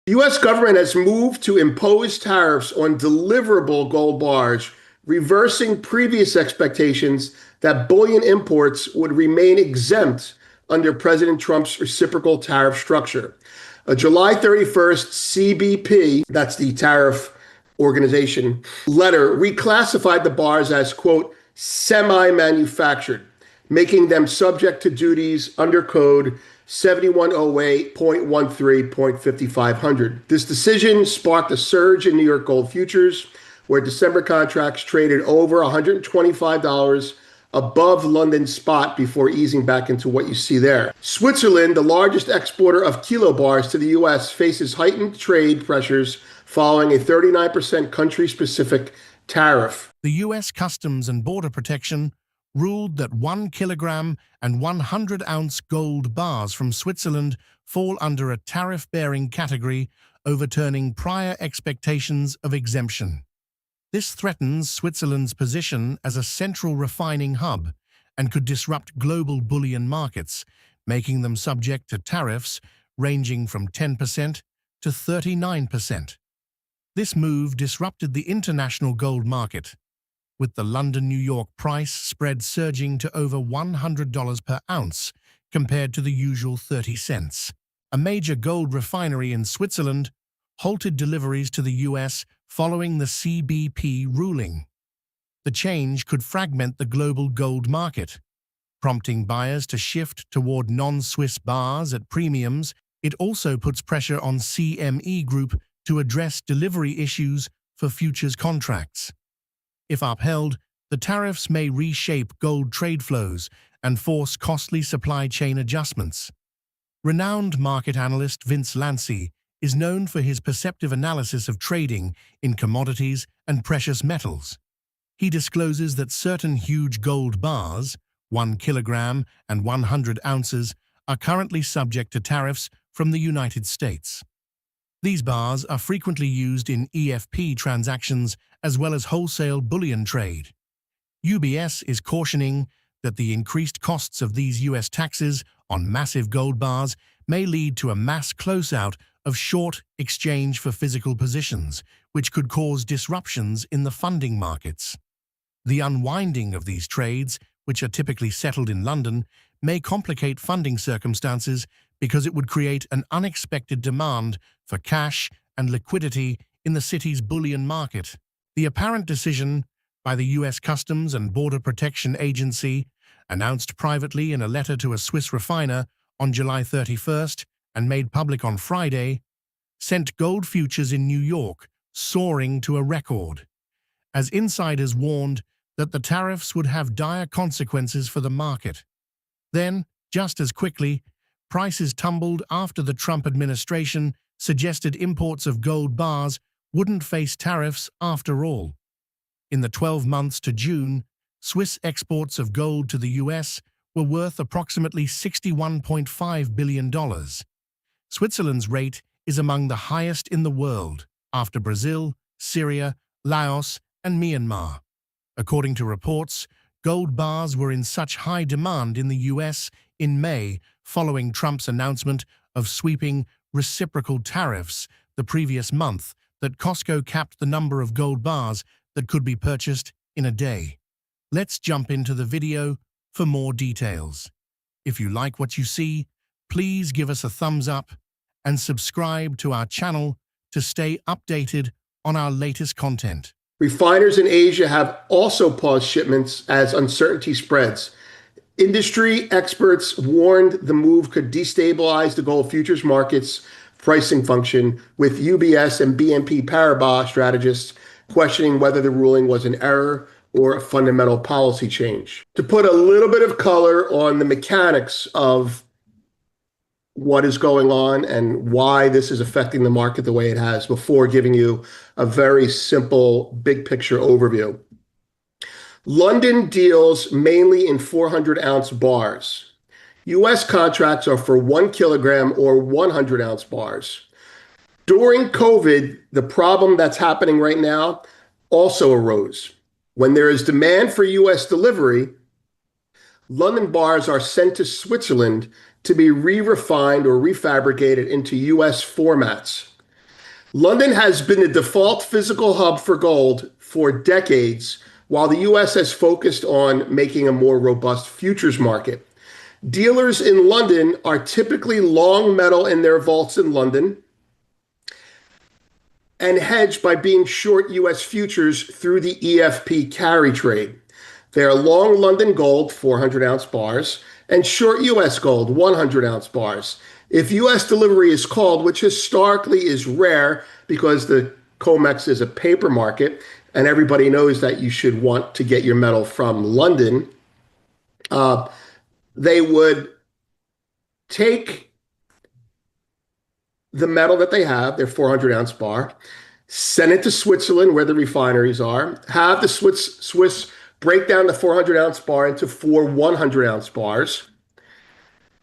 The U.S. government has moved to impose tariffs on deliverable gold bars, reversing previous expectations that bullion imports would remain exempt under President Trump's reciprocal tariff structure. A July 31st CBP, that's the tariff organization, letter reclassified the bars as, quote, semi-manufactured, making them subject to duties under code 7108.13.5500. This decision sparked a surge in New York gold futures, where December contracts traded over $125 above London spot before easing back into what you see there. Switzerland, the largest exporter of kilo bars to the U.S., faces heightened trade pressures following a 39% country-specific tariff. The U.S. Customs and Border Protection ruled that 1 kilogram and 100-ounce gold bars from Switzerland fall under a tariff-bearing category, overturning prior expectations of exemption. This threatens Switzerland's position as a central refining hub and could disrupt global bullion markets, making them subject to tariffs ranging from 10% to 39%. This move disrupted the international gold market, with the London-New York price spread surging to over $100 per ounce compared to the usual 30 cents. A major gold refinery in Switzerland halted deliveries to the U.S. following the CBP ruling. The change could fragment the global gold market, prompting buyers to shift toward non-Swiss bars at premiums. It also puts pressure on CME Group to address delivery issues for futures contracts. If upheld, the tariffs may reshape gold trade flows and force costly supply chain adjustments. Renowned market analyst Vince Lanci is known for his perceptive analysis of trading in commodities and precious metals. He discloses that certain huge gold bars, 1 kilogram and 100 ounces, are currently subject to tariffs from the United States. These bars are frequently used in EFP transactions as well as wholesale bullion trade. UBS is cautioning that the increased costs of these U.S. taxes on massive gold bars may lead to a mass closeout of short exchange for physical positions, which could cause disruptions in the funding markets. The unwinding of these trades, which are typically settled in London, may complicate funding circumstances because it would create an unexpected demand for cash and liquidity in the city's bullion market. The apparent decision by the U.S. Customs and Border Protection Agency, announced privately in a letter to a Swiss refiner on July 31st and made public on Friday, sent gold futures in New York soaring to a record, as insiders warned that the tariffs would have dire consequences for the market. Then, just as quickly, prices tumbled after the Trump administration suggested imports of gold bars wouldn't face tariffs after all. In the 12 months to June, Swiss exports of gold to the U.S. were worth approximately $61.5 billion. Switzerland's rate is among the highest in the world, after Brazil, Syria, Laos, and Myanmar. According to reports, gold bars were in such high demand in the US in May following Trump's announcement of sweeping reciprocal tariffs the previous month that Costco capped the number of gold bars that could be purchased in a day. Let's jump into the video for more details. If you like what you see, please give us a thumbs up and subscribe to our channel to stay updated on our latest content. Refiners in Asia have also paused shipments as uncertainty spreads. Industry experts warned the move could destabilize the gold futures market's pricing function, with UBS and BNP Paribas strategists questioning whether the ruling was an error or a fundamental policy change. To put a little bit of color on the mechanics of what is going on and why this is affecting the market the way it has, before giving you a very simple big picture overview. London deals mainly in 400-ounce bars. US contracts are for 1 kilogram or 100-ounce bars. During COVID, the problem that's happening right now also arose. When there is demand for US delivery, London bars are sent to Switzerland to be re-refined or refabricated into US formats. London has been the default physical hub for gold for decades, while the US has focused on making a more robust futures market. Dealers in London are typically long metal in their vaults in London and hedge by being short US futures through the EFP carry trade. They are long London gold, 400-ounce bars, and short US gold, 100-ounce bars. If US delivery is called, which historically is rare because the COMEX is a paper market, and everybody knows that you should want to get your metal from London, they would take the metal that they have, their 400-ounce bar, send it to Switzerland where the refineries are, have the Swiss break down the 400-ounce bar into 4 100-ounce bars,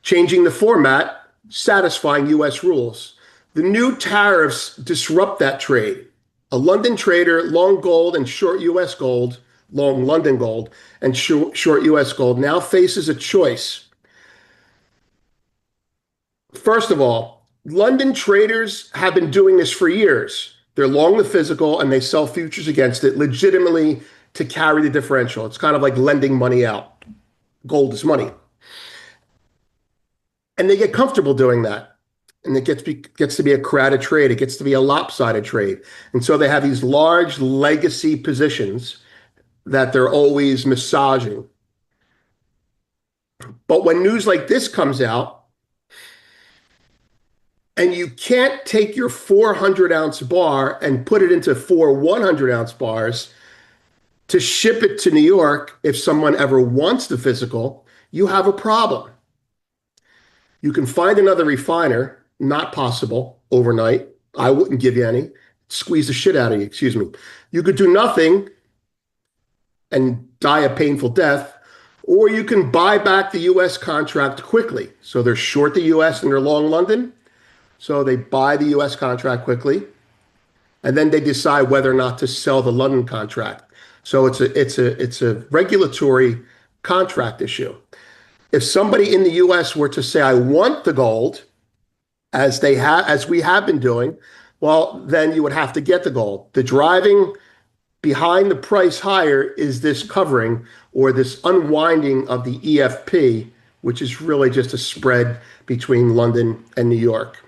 changing the format, satisfying US rules. The new tariffs disrupt that trade. A London trader, long gold and short US gold, long London gold and short US gold, now faces a choice. First of all, London traders have been doing this for years. They're long the physical and they sell futures against it legitimately to carry the differential. It's kind of like lending money out. Gold is money. And they get comfortable doing that. And it gets to be a crowded trade. It gets to be a lopsided trade. And so they have these large legacy positions that they're always massaging. But when news like this comes out, and you can't take your 400-ounce bar and put it into 4 100-ounce bars to ship it to New York, if someone ever wants the physical, you have a problem. You can find another refiner. Not possible overnight. I wouldn't give you any. Squeeze the shit out of you, excuse me. You could do nothing and die a painful death, or you can buy back the US contract quickly. So they're short the US and they're long London. So they buy the US contract quickly, and then they decide whether or not to sell the London contract. So it's a regulatory contract issue. If somebody in the US were to say, I want the gold, as we have been doing, well, then you would have to get the gold. The driving behind the price higher is this covering or this unwinding of the EFP, which is really just a spread between London and New York.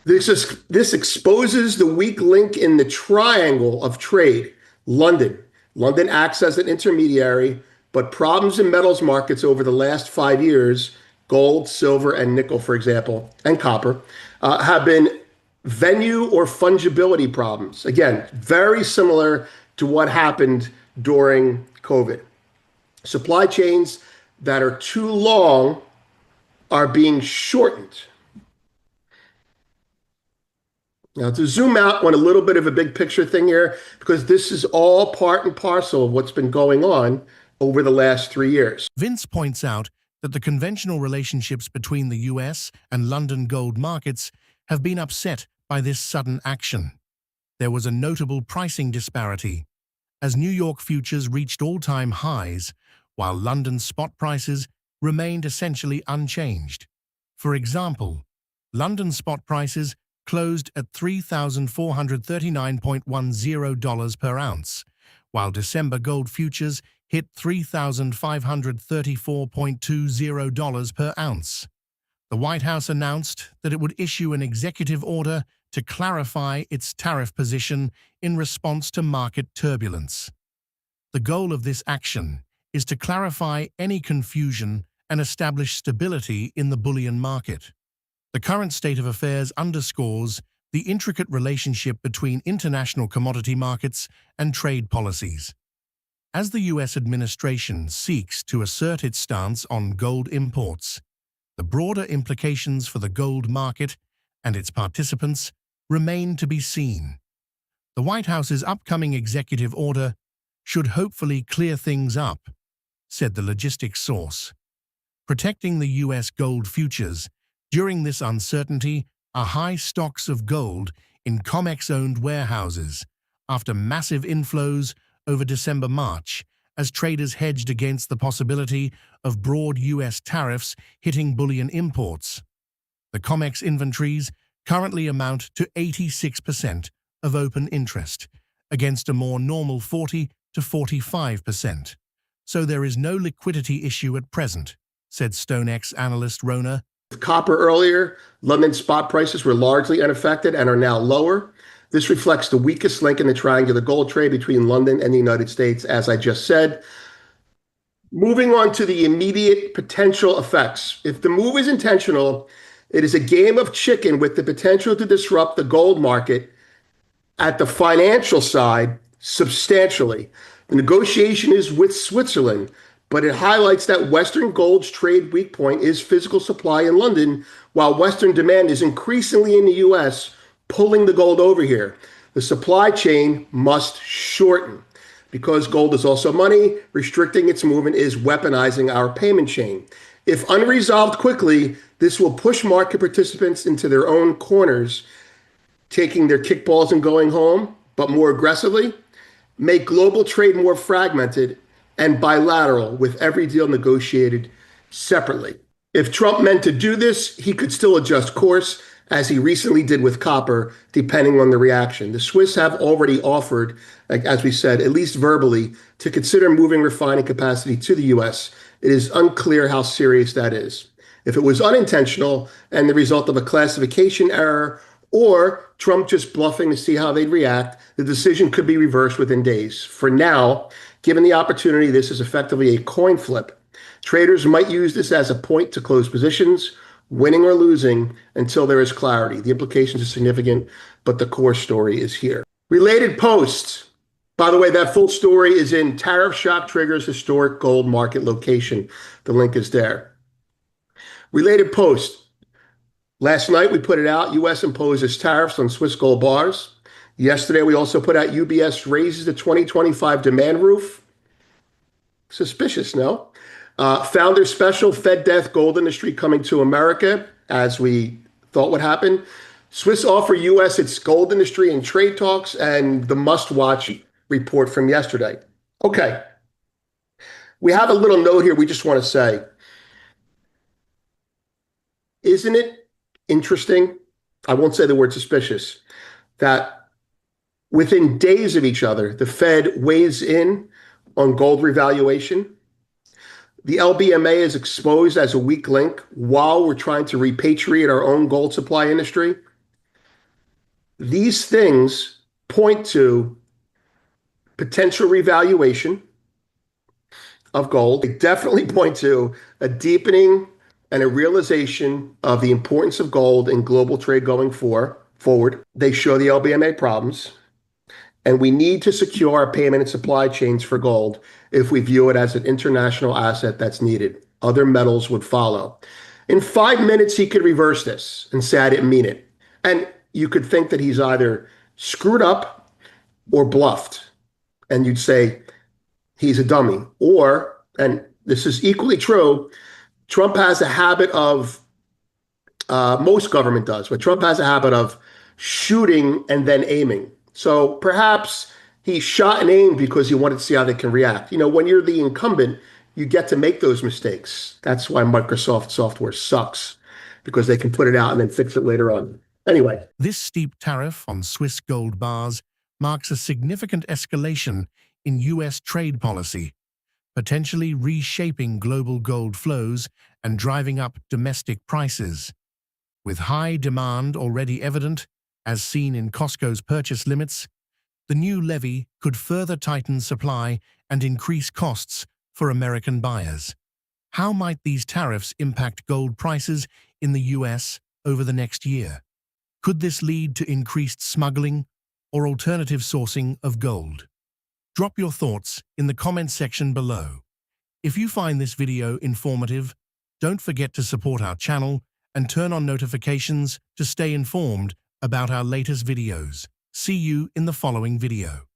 This exposes the weak link in the triangle of trade. London acts as an intermediary, but problems in metals markets over the last 5 years, gold, silver, and nickel, for example, and copper, have been venue or fungibility problems. Again, very similar to what happened during COVID. Supply chains that are too long are being shortened. Now, to zoom out on a little bit of a big picture thing here, because this is all part and parcel of what's been going on over the last 3 years. Vince points out that the conventional relationships between the US and London gold markets have been upset by this sudden action. There was a notable pricing disparity. as New York futures reached all-time highs, while London spot prices remained essentially unchanged. For example, London spot prices closed at $3,439.10 per ounce, while December gold futures hit $3,534.20 per ounce. The White House announced that it would issue an executive order to clarify its tariff position in response to market turbulence. The goal of this action is to clarify any confusion and establish stability in the bullion market. The current state of affairs underscores the intricate relationship between international commodity markets and trade policies. As the U.S. administration seeks to assert its stance on gold imports, the broader implications for the gold market and its participants remain to be seen. The White House's upcoming executive order should hopefully clear things up, said the logistics source. Protecting the U.S. gold futures during this uncertainty are high stocks of gold in COMEX-owned warehouses after massive inflows over December-March as traders hedged against the possibility of broad U.S. tariffs hitting bullion imports. The COMEX inventories currently amount to 86% of open interest, against a more normal 40 to 45%. So there is no liquidity issue at present, said StoneX analyst Rona. With copper earlier, London spot prices were largely unaffected and are now lower. This reflects the weakest link in the triangular gold trade between London and the United States, as I just said. Moving on to the immediate potential effects. If the move is intentional, it is a game of chicken with the potential to disrupt the gold market at the financial side substantially. The negotiation is with Switzerland, but it highlights that Western gold's trade weak point is physical supply in London, while Western demand is increasingly in the US, pulling the gold over here. The supply chain must shorten. Because gold is also money, restricting its movement is weaponizing our payment chain. If unresolved quickly, this will push market participants into their own corners, taking their kickballs and going home, but more aggressively, make global trade more fragmented and bilateral, with every deal negotiated separately. If Trump meant to do this, he could still adjust course, as he recently did with copper, depending on the reaction. The Swiss have already offered, as we said, at least verbally, to consider moving refining capacity to the US. It is unclear how serious that is. If it was unintentional and the result of a classification error, or Trump just bluffing to see how they'd react, the decision could be reversed within days. For now, given the opportunity, this is effectively a coin flip. Traders might use this as a point to close positions, winning or losing, until there is clarity. The implications are significant, but the core story is here. Related posts. By the way, that full story is in Tariff Shock Triggers Historic Gold Market Location. The link is there. Related post. Last night we put it out. U.S. imposes tariffs on Swiss gold bars. Yesterday we also put out UBS raises the 2025 demand roof. Suspicious, no? Founder special, Fed death, gold industry coming to America, as we thought would happen. Swiss offer U.S. its gold industry and trade talks, and the must-watch report from yesterday. Okay. We have a little note here we just want to say. Isn't it interesting? I won't say the word suspicious, that within days of each other, the Fed weighs in on gold revaluation. The LBMA is exposed as a weak link while we're trying to repatriate our own gold supply industry. These things point to potential revaluation of gold. They definitely point to a deepening and a realization of the importance of gold in global trade going forward. They show the LBMA problems, and we need to secure our payment and supply chains for gold if we view it as an international asset that's needed. Other metals would follow. In 5 minutes, he could reverse this and say, I didn't mean it. And you could think that he's either screwed up or bluffed. And you'd say, he's a dummy. Or, and this is equally true, Trump has a habit of, most government does, but Trump has a habit of shooting and then aiming. So perhaps He shot and aimed because he wanted to see how they can react. You know, when you're the incumbent, you get to make those mistakes. That's why Microsoft software sucks, because they can put it out and then fix it later on. Anyway, This steep tariff on Swiss gold bars marks a significant escalation in US trade policy, potentially reshaping global gold flows and driving up domestic prices. With high demand already evident, as seen in Costco's purchase limits, the new levy could further tighten supply and increase costs for American buyers. How might these tariffs impact gold prices in the US over the next year? Could this lead to increased smuggling or alternative sourcing of gold? Drop your thoughts in the comments section below. If you find this video informative, don't forget to support our channel and turn on notifications to stay informed about our latest videos. See you in the following video.